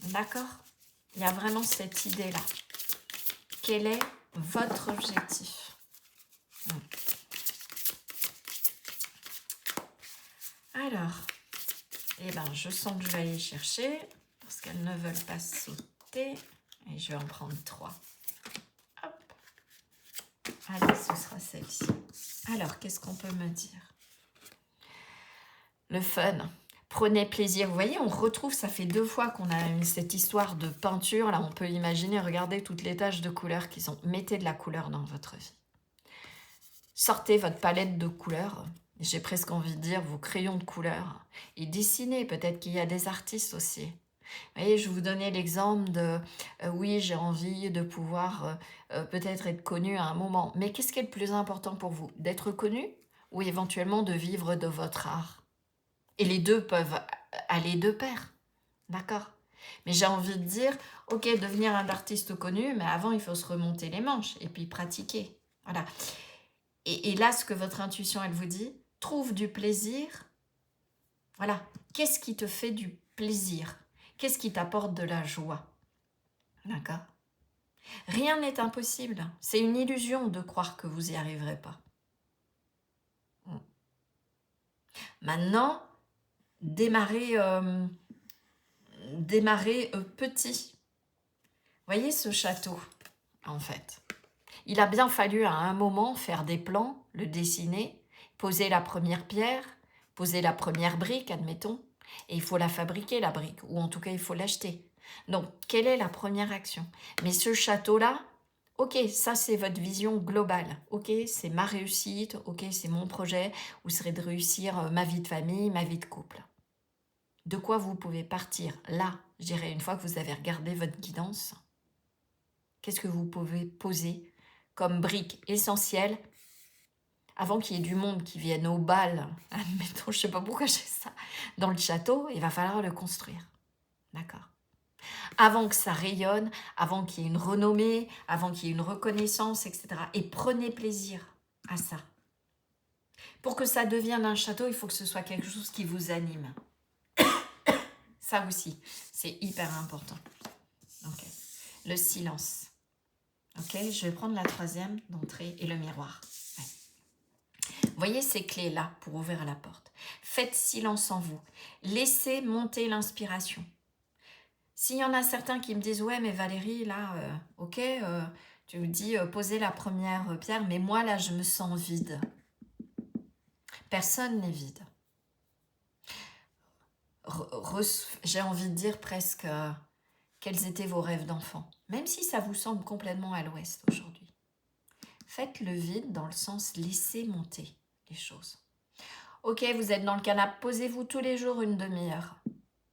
D'accord? Il y a vraiment cette idée-là. Quel est votre objectif? Alors, je sens que je vais aller chercher parce qu'elles ne veulent pas sauter. Et je vais en prendre 3. Hop. Allez, ce sera celle-ci. Alors, qu'est-ce qu'on peut me dire? Le fun. Prenez plaisir. Vous voyez, on retrouve, ça fait 2 fois qu'on a cette histoire de peinture. Là, on peut imaginer, regardez toutes les taches de couleurs qu'ils ont. Mettez de la couleur dans votre vie. Sortez votre palette de couleurs. J'ai presque envie de dire vos crayons de couleur. Et dessinez, peut-être qu'il y a des artistes aussi. Vous voyez, je vous donnais l'exemple de oui, j'ai envie de pouvoir peut-être être connu à un moment. Mais qu'est-ce qui est le plus important pour vous? D'être connu ou éventuellement de vivre de votre art? Et les deux peuvent aller de pair. D'accord? Mais j'ai envie de dire, ok, devenir un artiste connu, mais avant, il faut se remonter les manches et puis pratiquer. Voilà. Et là, ce que votre intuition, elle vous dit, trouve du plaisir. Voilà. Qu'est-ce qui te fait du plaisir? Qu'est-ce qui t'apporte de la joie? D'accord? Rien n'est impossible. C'est une illusion de croire que vous n'y arriverez pas. Maintenant, démarrez petit. Voyez ce château, en fait. Il a bien fallu à un moment faire des plans, le dessiner, poser la première pierre, poser la première brique, admettons, et il faut la fabriquer, la brique, ou en tout cas, il faut l'acheter. Donc, quelle est la première action? Mais ce château-là, ok, ça c'est votre vision globale. Ok, c'est ma réussite, ok, c'est mon projet, ou serait de réussir ma vie de famille, ma vie de couple. De quoi vous pouvez partir là, je dirais, une fois que vous avez regardé votre guidance? Qu'est-ce que vous pouvez poser comme brique essentielle avant qu'il y ait du monde qui vienne au bal, admettons, je ne sais pas pourquoi j'ai ça, dans le château, il va falloir le construire. D'accord? avant que ça rayonne, avant qu'il y ait une renommée, avant qu'il y ait une reconnaissance, etc. Et prenez plaisir à ça. Pour que ça devienne un château, il faut que ce soit quelque chose qui vous anime. Ça aussi, c'est hyper important. Ok. Le silence. Ok, je vais prendre la troisième d'entrée et le miroir. Ouais. Voyez ces clés-là pour ouvrir la porte. Faites silence en vous. Laissez monter l'inspiration. S'il y en a certains qui me disent « Ouais, mais Valérie, là, ok, tu me dis poser la première pierre, mais moi, là, je me sens vide. » Personne n'est vide. J'ai envie de dire presque quels étaient vos rêves d'enfant, même si ça vous semble complètement à l'ouest aujourd'hui. Faites le vide dans le sens laissez monter les choses. Ok, vous êtes dans le canapé, posez-vous tous les jours une demi-heure.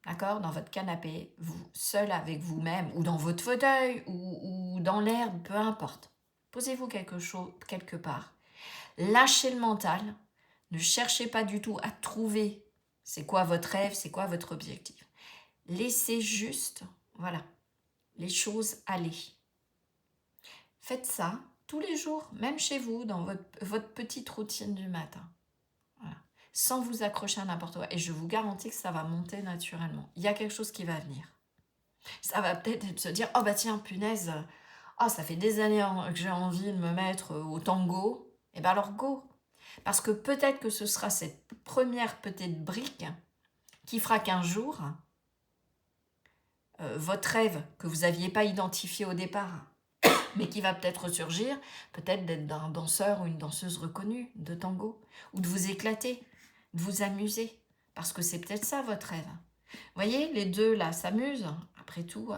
D'accord? Dans votre canapé, vous, seul avec vous-même, ou dans votre fauteuil, ou dans l'herbe, peu importe. Posez-vous quelque part. Lâchez le mental. Ne cherchez pas du tout à trouver c'est quoi votre rêve, c'est quoi votre objectif. Laissez juste, voilà, les choses aller. Faites ça tous les jours, même chez vous, dans votre petite routine du matin. Voilà. Sans vous accrocher à n'importe quoi. Et je vous garantis que ça va monter naturellement. Il y a quelque chose qui va venir. Ça va peut-être être de se dire, oh bah tiens, punaise, oh, ça fait des années que j'ai envie de me mettre au tango. Et bien alors go. Parce que peut-être que ce sera cette première petite brique qui fera qu'un jour, votre rêve que vous n'aviez pas identifié au départ, mais qui va peut-être ressurgir, peut-être d'être un danseur ou une danseuse reconnue de tango, ou de vous éclater, de vous amuser, parce que c'est peut-être ça votre rêve. Vous voyez, les deux là s'amusent, après tout.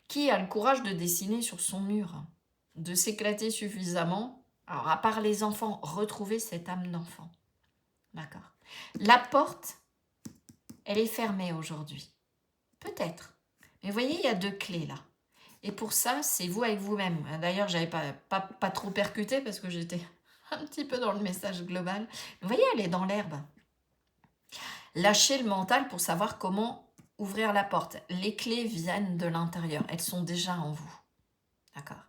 Qui a le courage de dessiner sur son mur, de s'éclater suffisamment? Alors, à part les enfants, retrouver cette âme d'enfant. D'accord. La porte, elle est fermée aujourd'hui. Peut-être. Mais vous voyez, il y a deux clés là. Et pour ça, c'est vous avec vous-même. D'ailleurs, je n'avais pas trop percuté parce que j'étais un petit peu dans le message global. Vous voyez, elle est dans l'herbe. Lâchez le mental pour savoir comment ouvrir la porte. Les clés viennent de l'intérieur. Elles sont déjà en vous. D'accord.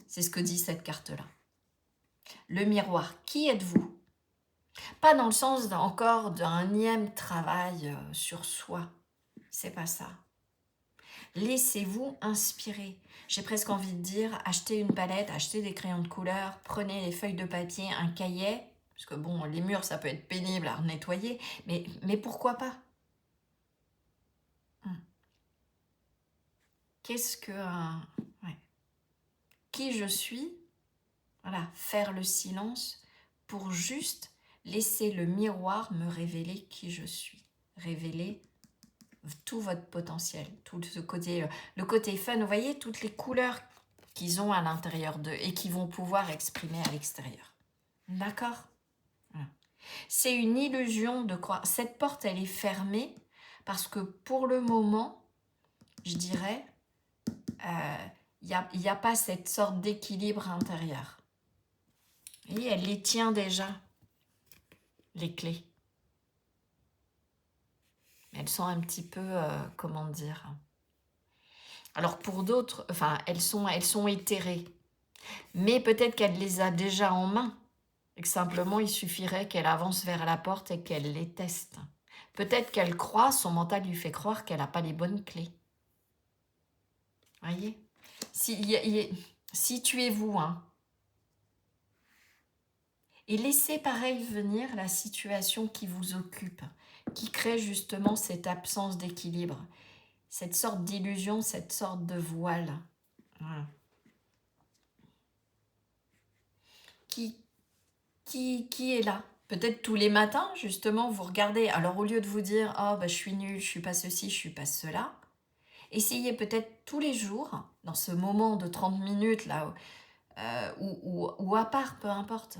C'est ce que dit cette carte-là. Le miroir. Qui êtes-vous? Pas dans le sens encore d'un énième travail sur soi. C'est pas ça. Laissez-vous inspirer. J'ai presque envie de dire, achetez une palette, achetez des crayons de couleur, prenez les feuilles de papier, un cahier, parce que bon, les murs, ça peut être pénible à nettoyer, mais pourquoi pas? Qu'est-ce que... ouais. Qui je suis? Voilà, faire le silence pour juste laisser le miroir me révéler qui je suis. Révéler tout votre potentiel, tout ce côté, le côté fun. Vous voyez, toutes les couleurs qu'ils ont à l'intérieur d'eux et qu'ils vont pouvoir exprimer à l'extérieur. D'accord? C'est une illusion de croire. Cette porte, elle est fermée parce que pour le moment, je dirais, il n'y a pas cette sorte d'équilibre intérieur. Et elle les tient déjà, les clés. Elles sont un petit peu, comment dire... Alors pour d'autres, enfin, elles sont éthérées. Mais peut-être qu'elle les a déjà en main. Et que simplement, il suffirait qu'elle avance vers la porte et qu'elle les teste. Peut-être qu'elle croit, son mental lui fait croire qu'elle n'a pas les bonnes clés. Voyez? Situez-vous, hein. Et laissez pareil venir la situation qui vous occupe, qui crée justement cette absence d'équilibre, cette sorte d'illusion, cette sorte de voile. Voilà. Qui est là? Peut-être tous les matins, justement, vous regardez. Alors, au lieu de vous dire « Oh, bah, je suis nulle, je suis pas ceci, je suis pas cela », essayez peut-être tous les jours, dans ce moment de 30 minutes, là, ou à part, peu importe.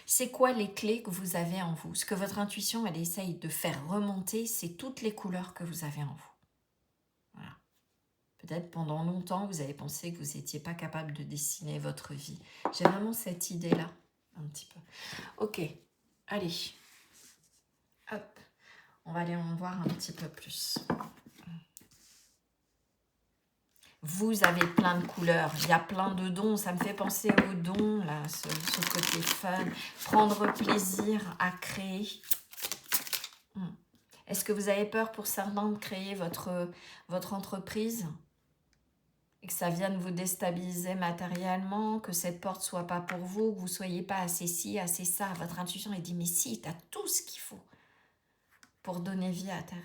C'est quoi les clés que vous avez en vous? Ce que votre intuition, elle essaye de faire remonter, c'est toutes les couleurs que vous avez en vous. Voilà. Peut-être pendant longtemps, vous avez pensé que vous n'étiez pas capable de dessiner votre vie. J'ai vraiment cette idée-là, un petit peu. Ok, allez. Hop, on va aller en voir un petit peu plus. Vous avez plein de couleurs, il y a plein de dons. Ça me fait penser aux dons, là, ce côté fun. Prendre plaisir à créer. Est-ce que vous avez peur pour certains de créer votre entreprise et que ça vienne vous déstabiliser matériellement, que cette porte soit pas pour vous, que vous soyez pas assez ci, assez ça? Votre intuition, elle dit, mais si, tu as tout ce qu'il faut pour donner vie à tes rêves.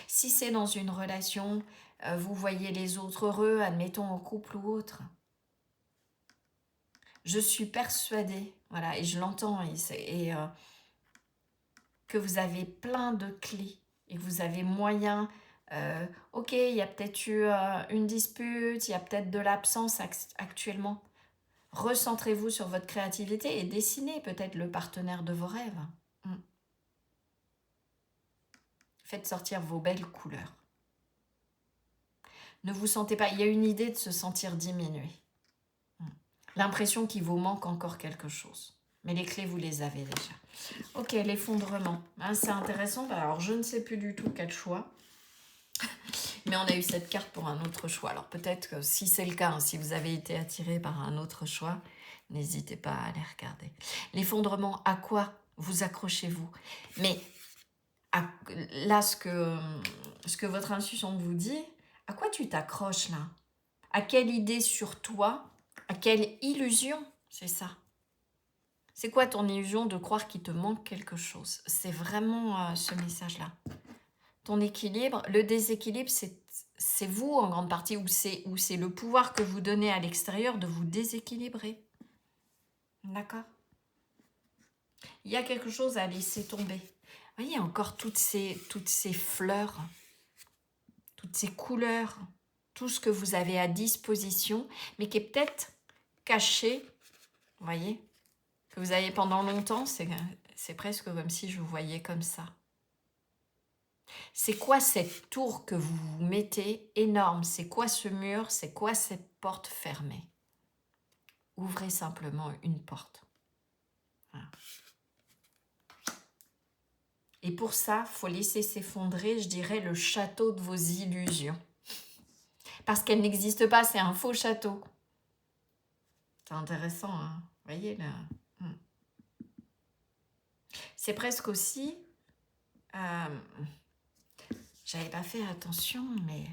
Si c'est dans une relation, vous voyez les autres heureux, admettons en couple ou autre. Je suis persuadée, voilà, et je l'entends, que vous avez plein de clés et que vous avez moyen. Ok, il y a peut-être eu une dispute, il y a peut-être de l'absence actuellement. Recentrez-vous sur votre créativité et dessinez peut-être le partenaire de vos rêves. Faites sortir vos belles couleurs. Ne vous sentez pas... Il y a une idée de se sentir diminué. L'impression qu'il vous manque encore quelque chose. Mais les clés, vous les avez déjà. Ok, l'effondrement. C'est intéressant. Alors, je ne sais plus du tout quel choix. Mais on a eu cette carte pour un autre choix. Alors, peut-être que si c'est le cas, si vous avez été attiré par un autre choix, n'hésitez pas à aller regarder. L'effondrement, à quoi vous accrochez-vous? Mais là, ce que votre intuition vous dit, à quoi tu t'accroches là? À quelle idée sur toi? À quelle illusion? C'est ça. C'est quoi ton illusion de croire qu'il te manque quelque chose? C'est vraiment ce message-là. Ton équilibre, le déséquilibre, c'est vous en grande partie, ou c'est le pouvoir que vous donnez à l'extérieur de vous déséquilibrer. D'accord? Il y a quelque chose à laisser tomber. Vous voyez, encore toutes ces fleurs, toutes ces couleurs, tout ce que vous avez à disposition, mais qui est peut-être caché, vous voyez, que vous avez pendant longtemps, c'est presque comme si je vous voyais comme ça. C'est quoi cette tour que vous vous mettez énorme? C'est quoi ce mur? C'est quoi cette porte fermée? Ouvrez simplement une porte. Voilà. Et pour ça, il faut laisser s'effondrer, je dirais, le château de vos illusions. Parce qu'elle n'existe pas, c'est un faux château. C'est intéressant, hein? Vous voyez là. C'est presque aussi... j'avais pas fait attention, mais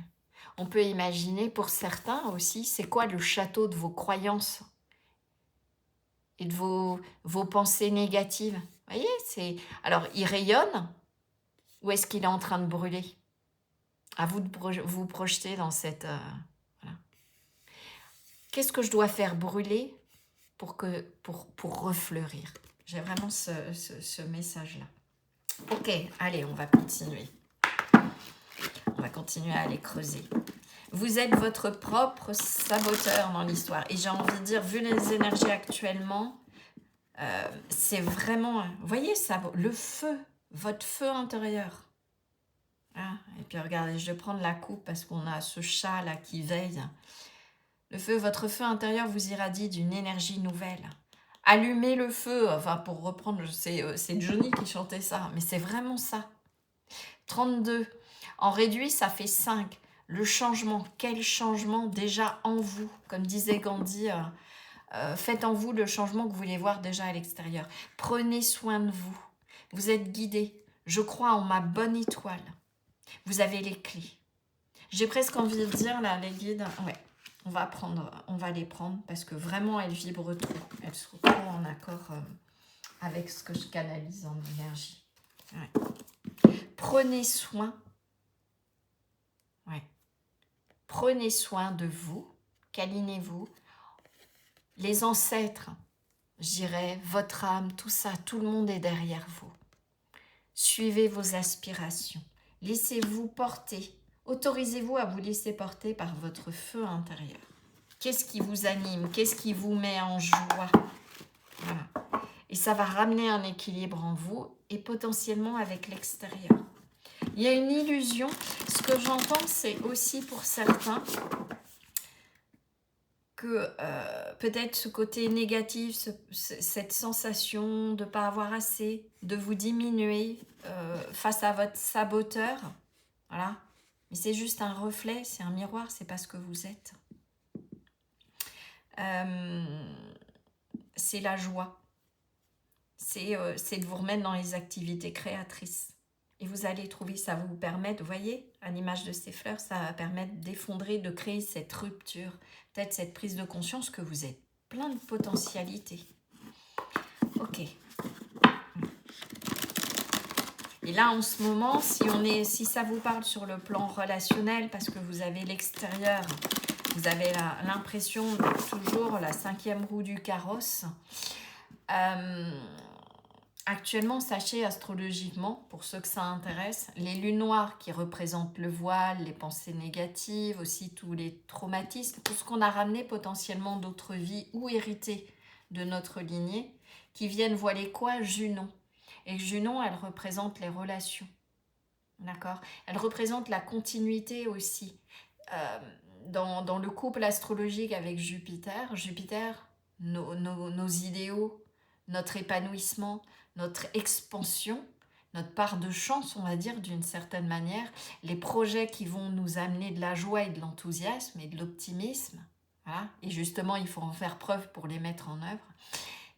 on peut imaginer pour certains aussi, c'est quoi le château de vos croyances et de vos pensées négatives. Vous voyez, alors, il rayonne ou est-ce qu'il est en train de brûler? À vous de vous projeter dans cette... voilà. Qu'est-ce que je dois faire brûler pour refleurir? J'ai vraiment ce message-là. Ok, allez, on va continuer. On va continuer à aller creuser. Vous êtes votre propre saboteur dans l'histoire. Et j'ai envie de dire, vu les énergies actuellement, c'est vraiment... Vous voyez, ça, le feu, votre feu intérieur. Ah, et puis regardez, je vais prendre la coupe parce qu'on a ce chat là qui veille. Le feu, votre feu intérieur vous irradie d'une énergie nouvelle. Allumez le feu, enfin pour reprendre, c'est Johnny qui chantait ça, mais c'est vraiment ça. 32. En réduit, ça fait 5. Le changement, quel changement déjà en vous? Comme disait Gandhi, faites en vous le changement que vous voulez voir déjà à l'extérieur. Prenez soin de vous. Vous êtes guidé. Je crois en ma bonne étoile. Vous avez les clés. J'ai presque envie de dire, là, les guides, ouais, on va les prendre parce que vraiment, elles vibrent trop. Elles sont trop en accord avec ce que je canalise en énergie. Ouais. Prenez soin. Ouais. Prenez soin de vous. Câlinez-vous. Les ancêtres, je dirais, votre âme, tout ça, tout le monde est derrière vous. Suivez vos aspirations. Laissez-vous porter. Autorisez-vous à vous laisser porter par votre feu intérieur. Qu'est-ce qui vous anime? Qu'est-ce qui vous met en joie? Voilà. Et ça va ramener un équilibre en vous et potentiellement avec l'extérieur. Il y a une illusion. Ce que j'entends, c'est aussi pour certains que peut-être ce côté négatif, cette sensation de ne pas avoir assez, de vous diminuer face à votre saboteur, voilà. Mais c'est juste un reflet, c'est un miroir, c'est pas ce que vous êtes. C'est la joie. C'est de vous remettre dans les activités créatrices. Et vous allez trouver, ça va vous permettre, vous voyez, à l'image de ces fleurs, ça va permettre d'effondrer, de créer cette rupture, peut-être cette prise de conscience que vous êtes plein de potentialités. Ok. Et là, en ce moment, si ça vous parle sur le plan relationnel, parce que vous avez l'extérieur, vous avez l'impression de toujours la 5e roue du carrosse. Actuellement, sachez astrologiquement, pour ceux que ça intéresse, les lunes noires qui représentent le voile, les pensées négatives, aussi tous les traumatismes, tout ce qu'on a ramené potentiellement d'autres vies ou hérité de notre lignée, qui viennent voiler quoi? Junon. Et Junon, elle représente les relations. D'accord? Elle représente la continuité aussi. Dans le couple astrologique avec Jupiter, nos idéaux, notre épanouissement, notre expansion, notre part de chance, on va dire d'une certaine manière, les projets qui vont nous amener de la joie et de l'enthousiasme et de l'optimisme, voilà. Et justement, il faut en faire preuve pour les mettre en œuvre.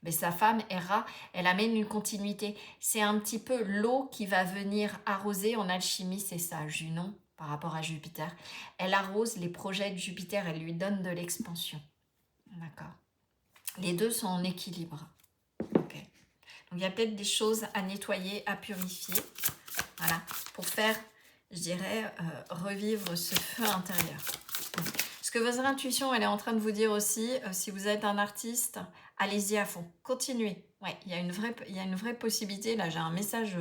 Mais sa femme, Hera, elle amène une continuité. C'est un petit peu l'eau qui va venir arroser en alchimie, c'est ça, Junon, par rapport à Jupiter. Elle arrose les projets de Jupiter, elle lui donne de l'expansion. D'accord. Les deux sont en équilibre. Ok. Donc il y a peut-être des choses à nettoyer, à purifier, voilà, pour faire, je dirais, revivre ce feu intérieur. Ce que votre intuition, elle est en train de vous dire aussi, si vous êtes un artiste, allez-y à fond, continuez. Ouais, il y a une vraie possibilité, là j'ai un message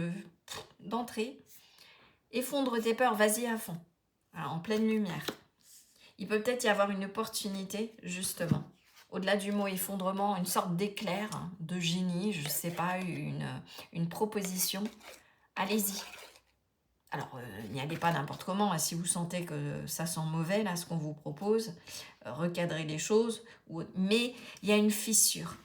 d'entrée. Effondre tes peurs, vas-y à fond, voilà, en pleine lumière. Il peut peut-être y avoir une opportunité, justement. Au-delà du mot effondrement, une sorte d'éclair, de génie, je ne sais pas, une proposition. Allez-y. Alors, n'y allez pas n'importe comment. Si vous sentez que ça sent mauvais, là, ce qu'on vous propose, recadrez les choses. Mais il y a une fissure.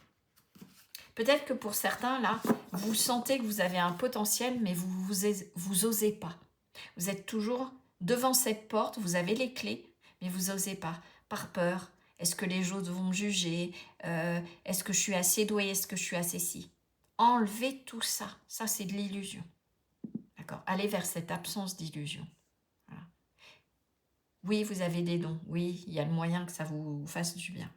Peut-être que pour certains, là, vous sentez que vous avez un potentiel, mais vous osez pas. Vous êtes toujours devant cette porte, vous avez les clés, mais vous osez pas, par peur. Est-ce que les autres vont me juger? Est-ce que je suis assez douée? Est-ce que je suis assez si? Enlevez tout ça. Ça, c'est de l'illusion. D'accord? Allez vers cette absence d'illusion. Voilà. Oui, vous avez des dons. Oui, il y a le moyen que ça vous fasse du bien.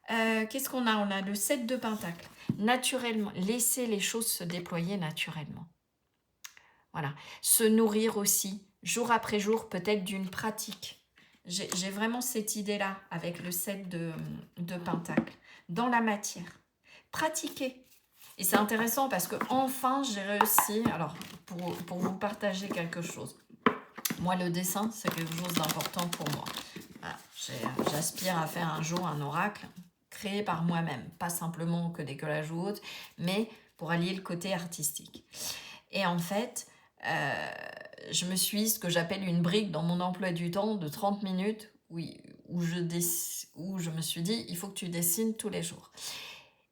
Qu'est-ce qu'on a? On a le 7 de Pentacle. Naturellement, laissez les choses se déployer naturellement. Voilà. Se nourrir aussi, jour après jour, peut-être d'une pratique. J'ai vraiment cette idée-là avec le 7 de Pentacle. Dans la matière. Pratiquer. Et c'est intéressant parce que enfin j'ai réussi, alors pour vous partager quelque chose. Moi, le dessin, c'est quelque chose d'important pour moi. Voilà. J'aspire à faire un jour un oracle créé par moi-même. Pas simplement que des collages ou autres, mais pour allier le côté artistique. Et en fait, je me suis ce que j'appelle une brique dans mon emploi du temps de 30 minutes où je me suis dit, il faut que tu dessines tous les jours.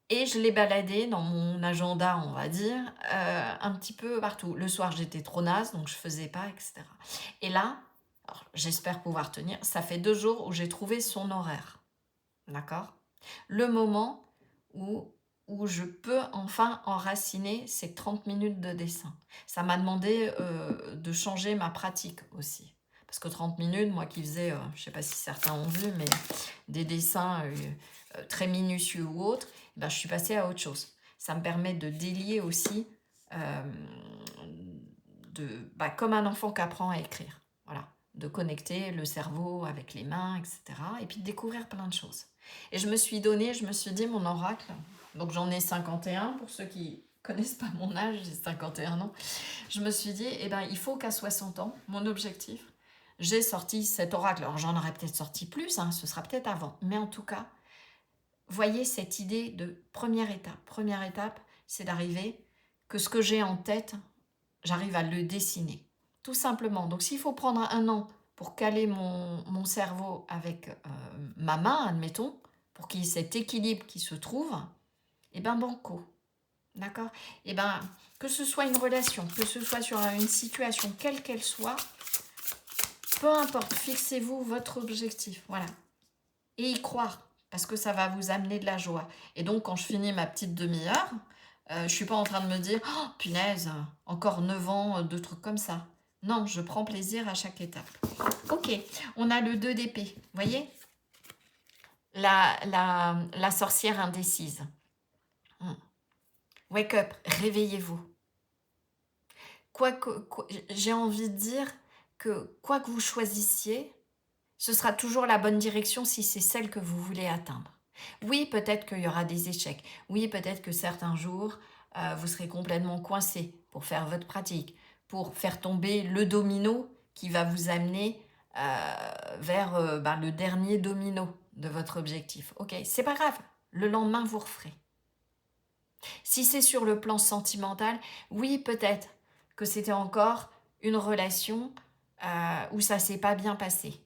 Et je l'ai baladé dans mon agenda, on va dire, un petit peu partout. Le soir, j'étais trop naze, donc je faisais pas, etc. Et là, j'espère pouvoir tenir, ça fait 2 jours où j'ai trouvé son horaire. D'accord? Le moment où je peux enfin enraciner ces 30 minutes de dessin. Ça m'a demandé de changer ma pratique aussi. Parce que 30 minutes, moi qui faisais, je ne sais pas si certains ont vu, mais des dessins très minutieux ou autres, ben, je suis passée à autre chose. Ça me permet de délier aussi, comme un enfant qui apprend à écrire. Voilà, de connecter le cerveau avec les mains, etc. Et puis de découvrir plein de choses. Et je me suis dit, mon oracle, donc j'en ai 51, pour ceux qui connaissent pas mon âge, j'ai 51 ans. Je me suis dit, il faut qu'à 60 ans, mon objectif, j'ai sorti cet oracle. Alors j'en aurais peut-être sorti plus, ce sera peut-être avant. Mais en tout cas, voyez cette idée de première étape. Première étape, c'est d'arriver que ce que j'ai en tête, j'arrive à le dessiner. Tout simplement. Donc s'il faut prendre 1 an pour caler mon cerveau avec ma main, admettons, pour qu'il y ait cet équilibre qui se trouve, banco. D'accord? Que ce soit une relation, que ce soit sur une situation, quelle qu'elle soit, peu importe, fixez-vous votre objectif, voilà. Et y croire, parce que ça va vous amener de la joie. Et donc, quand je finis ma petite demi-heure, je ne suis pas en train de me dire « Oh, punaise, encore 9 ans de trucs comme ça ». Non, je prends plaisir à chaque étape. Ok, on a le 2 d'épée, vous voyez, la sorcière indécise. Wake up, réveillez-vous. J'ai envie de dire que quoi que vous choisissiez, ce sera toujours la bonne direction si c'est celle que vous voulez atteindre. Oui, peut-être qu'il y aura des échecs. Oui, peut-être que certains jours, vous serez complètement coincé pour faire votre pratique, pour faire tomber le domino qui va vous amener vers le dernier domino de votre objectif. Ok, c'est pas grave. Le lendemain, vous referez. Si c'est sur le plan sentimental, oui, peut-être que c'était encore une relation où ça s'est pas bien passé.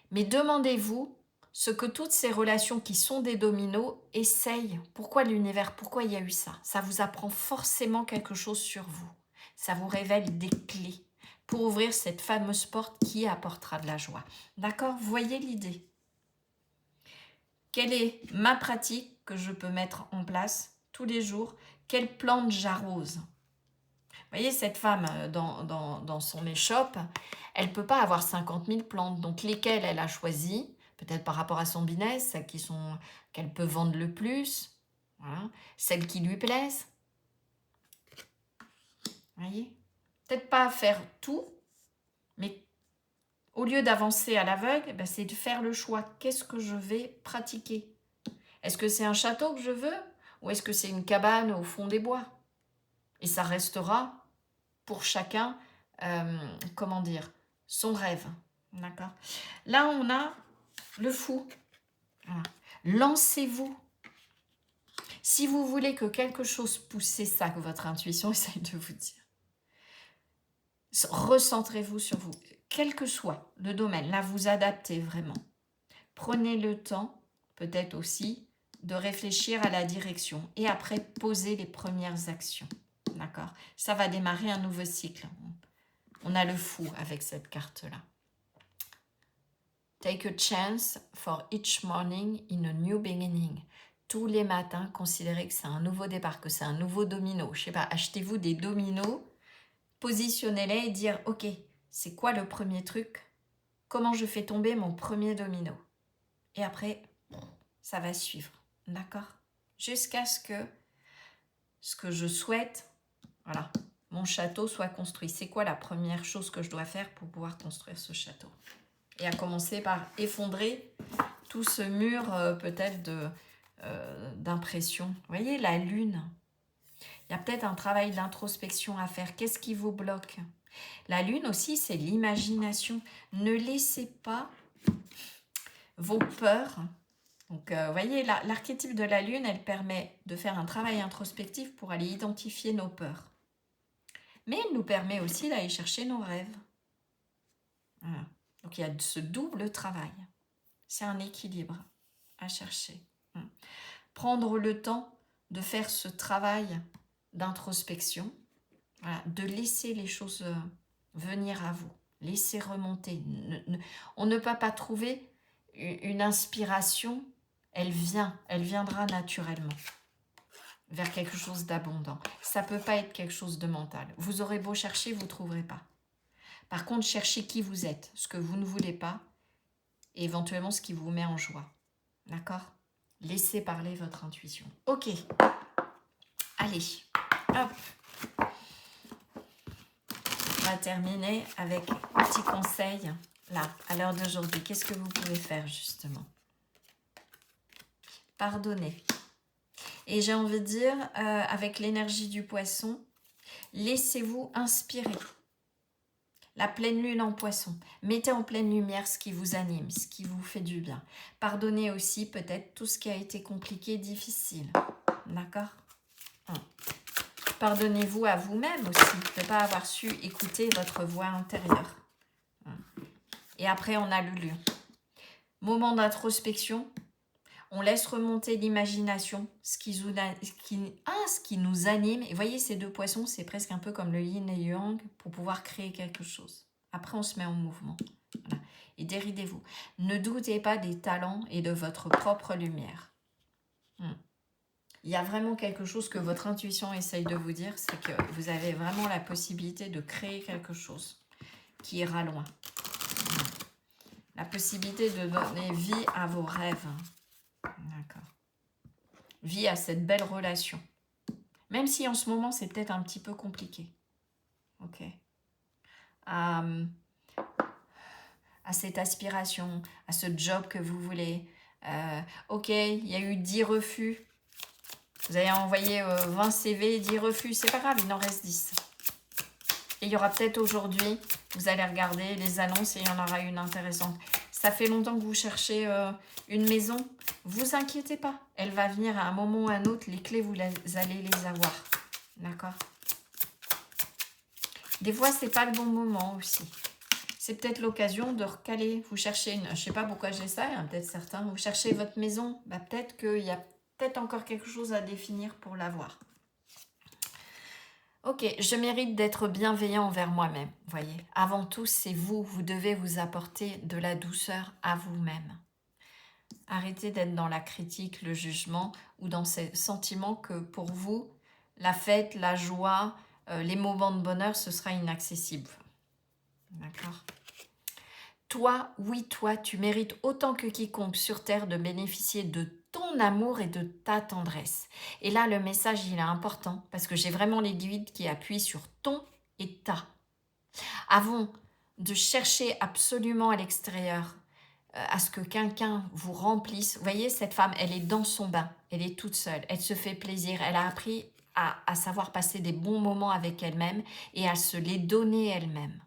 Mais demandez-vous ce que toutes ces relations qui sont des dominos essayent. Pourquoi l'univers? Pourquoi il y a eu ça? Ça vous apprend forcément quelque chose sur vous. Ça vous révèle des clés pour ouvrir cette fameuse porte qui apportera de la joie. D'accord? Vous voyez l'idée? Quelle est ma pratique que je peux mettre en place tous les jours? Quelle plante j'arrose? Vous voyez, cette femme dans son échoppe, elle ne peut pas avoir 50 000 plantes. Donc, lesquelles elle a choisies, peut-être par rapport à son business, celles qu'elle peut vendre le plus, voilà, celles qui lui plaisent. Vous voyez? Peut-être pas faire tout, mais au lieu d'avancer à l'aveugle, c'est de faire le choix. Qu'est-ce que je vais pratiquer? Est-ce que c'est un château que je veux? Ou est-ce que c'est une cabane au fond des bois? Et ça restera pour chacun, comment dire, son rêve. D'accord? Là, on a le fou. Voilà. Lancez-vous. Si vous voulez que quelque chose pousse, c'est ça que votre intuition essaye de vous dire. Recentrez-vous sur vous. Quel que soit le domaine, là, vous adaptez vraiment. Prenez le temps, peut-être aussi, de réfléchir à la direction et après, posez les premières actions. D'accord? Ça va démarrer un nouveau cycle. On a le fou avec cette carte-là. Take a chance for each morning in a new beginning. Tous les matins, considérez que c'est un nouveau départ, que c'est un nouveau domino. Je sais pas, achetez-vous des dominos, positionnez-les et dire, ok, c'est quoi le premier truc? Comment je fais tomber mon premier domino? Et après, ça va suivre. D'accord? Jusqu'à ce que je souhaite, voilà, mon château soit construit. C'est quoi la première chose que je dois faire pour pouvoir construire ce château? Et à commencer par effondrer tout ce mur peut-être d'impression. Vous voyez, la lune. Il y a peut-être un travail d'introspection à faire. Qu'est-ce qui vous bloque? La lune aussi, c'est l'imagination. Ne laissez pas vos peurs. Donc, vous voyez, l'archétype de la lune, elle permet de faire un travail introspectif pour aller identifier nos peurs. Mais elle nous permet aussi d'aller chercher nos rêves. Voilà. Donc, il y a ce double travail. C'est un équilibre à chercher. Prendre le temps de faire ce travail d'introspection, voilà, de laisser les choses venir à vous, laisser remonter. On ne peut pas trouver une inspiration, elle viendra naturellement vers quelque chose d'abondant. Ça ne peut pas être quelque chose de mental. Vous aurez beau chercher, vous ne trouverez pas. Par contre, cherchez qui vous êtes, ce que vous ne voulez pas, et éventuellement ce qui vous met en joie. D'accord? Laissez parler votre intuition. Ok. Allez. Hop. On va terminer avec un petit conseil. Là, à l'heure d'aujourd'hui, qu'est-ce que vous pouvez faire justement? Pardonnez. Et j'ai envie de dire, avec l'énergie du poisson, laissez-vous inspirer. La pleine lune en poisson. Mettez en pleine lumière ce qui vous anime, ce qui vous fait du bien. Pardonnez aussi peut-être tout ce qui a été compliqué, difficile. D'accord? Pardonnez-vous à vous-même aussi de ne pas avoir su écouter votre voix intérieure. Et après, on a le lion. Moment d'introspection. On laisse remonter l'imagination, ce qui nous anime. Et voyez, ces deux poissons, c'est presque un peu comme le yin et le yang pour pouvoir créer quelque chose. Après, on se met en mouvement. Voilà. Et déridez-vous. Ne doutez pas des talents et de votre propre lumière. Il y a vraiment quelque chose que votre intuition essaye de vous dire, c'est que vous avez vraiment la possibilité de créer quelque chose qui ira loin. La possibilité de donner vie à vos rêves. D'accord. Vie à cette belle relation. Même si en ce moment, c'est peut-être un petit peu compliqué. Ok. À cette aspiration, à ce job que vous voulez. Ok, il y a eu 10 refus. Vous avez envoyé 20 CV, 10 refus. C'est pas grave, il en reste 10. Et il y aura peut-être aujourd'hui, vous allez regarder les annonces et il y en aura une intéressante. Ça fait longtemps que vous cherchez une maison. Vous inquiétez pas. Elle va venir à un moment ou à un autre. Les clés, vous allez les avoir. D'accord? Des fois, c'est pas le bon moment aussi. C'est peut-être l'occasion de recaler. Vous cherchez une... Je sais pas pourquoi j'ai ça, hein, peut-être certains. Vous cherchez votre maison. Bah, peut-être qu'il y a peut-être encore quelque chose à définir pour l'avoir. Ok, je mérite d'être bienveillant envers moi-même, voyez. Avant tout, c'est vous. Vous devez vous apporter de la douceur à vous-même. Arrêtez d'être dans la critique, le jugement ou dans ces sentiments que pour vous, la fête, la joie, les moments de bonheur, ce sera inaccessible. D'accord ? Toi, oui, toi, tu mérites autant que quiconque sur Terre de bénéficier de ton amour et de ta tendresse. Et là, le message, il est important parce que j'ai vraiment les guides qui appuient sur ton et ta. Avant de chercher absolument à l'extérieur, à ce que quelqu'un vous remplisse. Vous voyez, cette femme, elle est dans son bain, elle est toute seule, elle se fait plaisir, elle a appris à savoir passer des bons moments avec elle-même et à se les donner elle-même.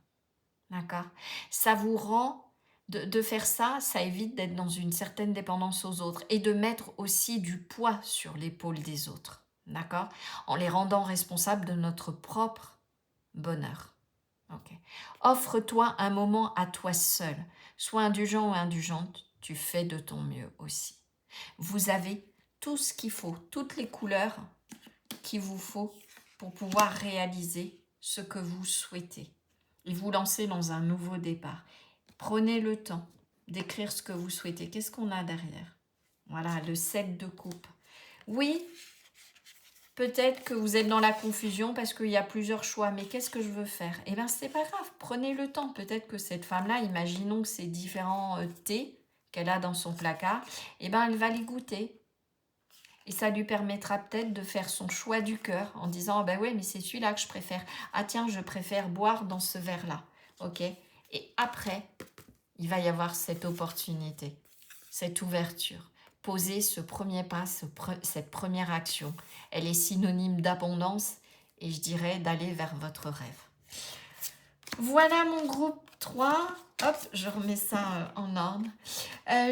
D'accord? Ça vous rend, de faire ça, ça évite d'être dans une certaine dépendance aux autres et de mettre aussi du poids sur l'épaule des autres. D'accord? En les rendant responsables de notre propre bonheur. Ok. Offre-toi un moment à toi seul. Sois indulgent ou indulgente, tu fais de ton mieux aussi. Vous avez tout ce qu'il faut, toutes les couleurs qu'il vous faut pour pouvoir réaliser ce que vous souhaitez et vous lancer dans un nouveau départ. Prenez le temps d'écrire ce que vous souhaitez. Qu'est-ce qu'on a derrière? Voilà, le 7 de coupe. Oui, peut-être que vous êtes dans la confusion parce qu'il y a plusieurs choix. Mais qu'est-ce que je veux faire? Eh bien, c'est pas grave. Prenez le temps. Peut-être que cette femme-là, imaginons que ces différents thés qu'elle a dans son placard, eh bien, elle va les goûter. Et ça lui permettra peut-être de faire son choix du cœur en disant, ah ben oui, mais c'est celui-là que je préfère. Ah tiens, je préfère boire dans ce verre-là. Ok? Et après, il va y avoir cette opportunité, cette ouverture. Posez ce premier pas, cette première action. Elle est synonyme d'abondance et je dirais d'aller vers votre rêve. Voilà mon groupe 3. Hop, je remets ça en ordre.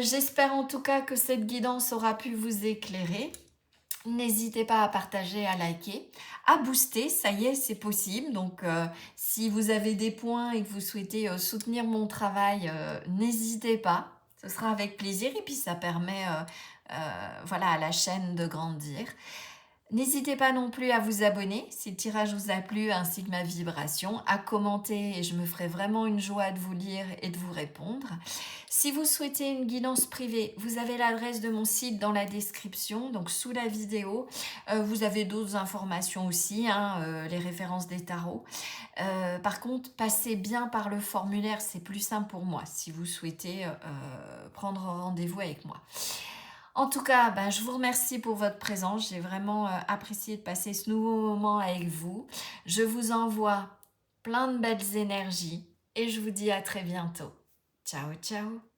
J'espère en tout cas que cette guidance aura pu vous éclairer. N'hésitez pas à partager, à liker, à booster, ça y est, c'est possible. Donc, si vous avez des points et que vous souhaitez soutenir mon travail, n'hésitez pas. Ce sera avec plaisir et puis ça permet voilà, à la chaîne de grandir. N'hésitez pas non plus à vous abonner si le tirage vous a plu ainsi que ma vibration, à commenter et je me ferai vraiment une joie de vous lire et de vous répondre. Si vous souhaitez une guidance privée, vous avez l'adresse de mon site dans la description, donc sous la vidéo. Vous avez d'autres informations aussi, les références des tarots. Par contre, passez bien par le formulaire, c'est plus simple pour moi si vous souhaitez prendre rendez-vous avec moi. En tout cas, je vous remercie pour votre présence. J'ai vraiment apprécié de passer ce nouveau moment avec vous. Je vous envoie plein de belles énergies et je vous dis à très bientôt. Ciao, ciao!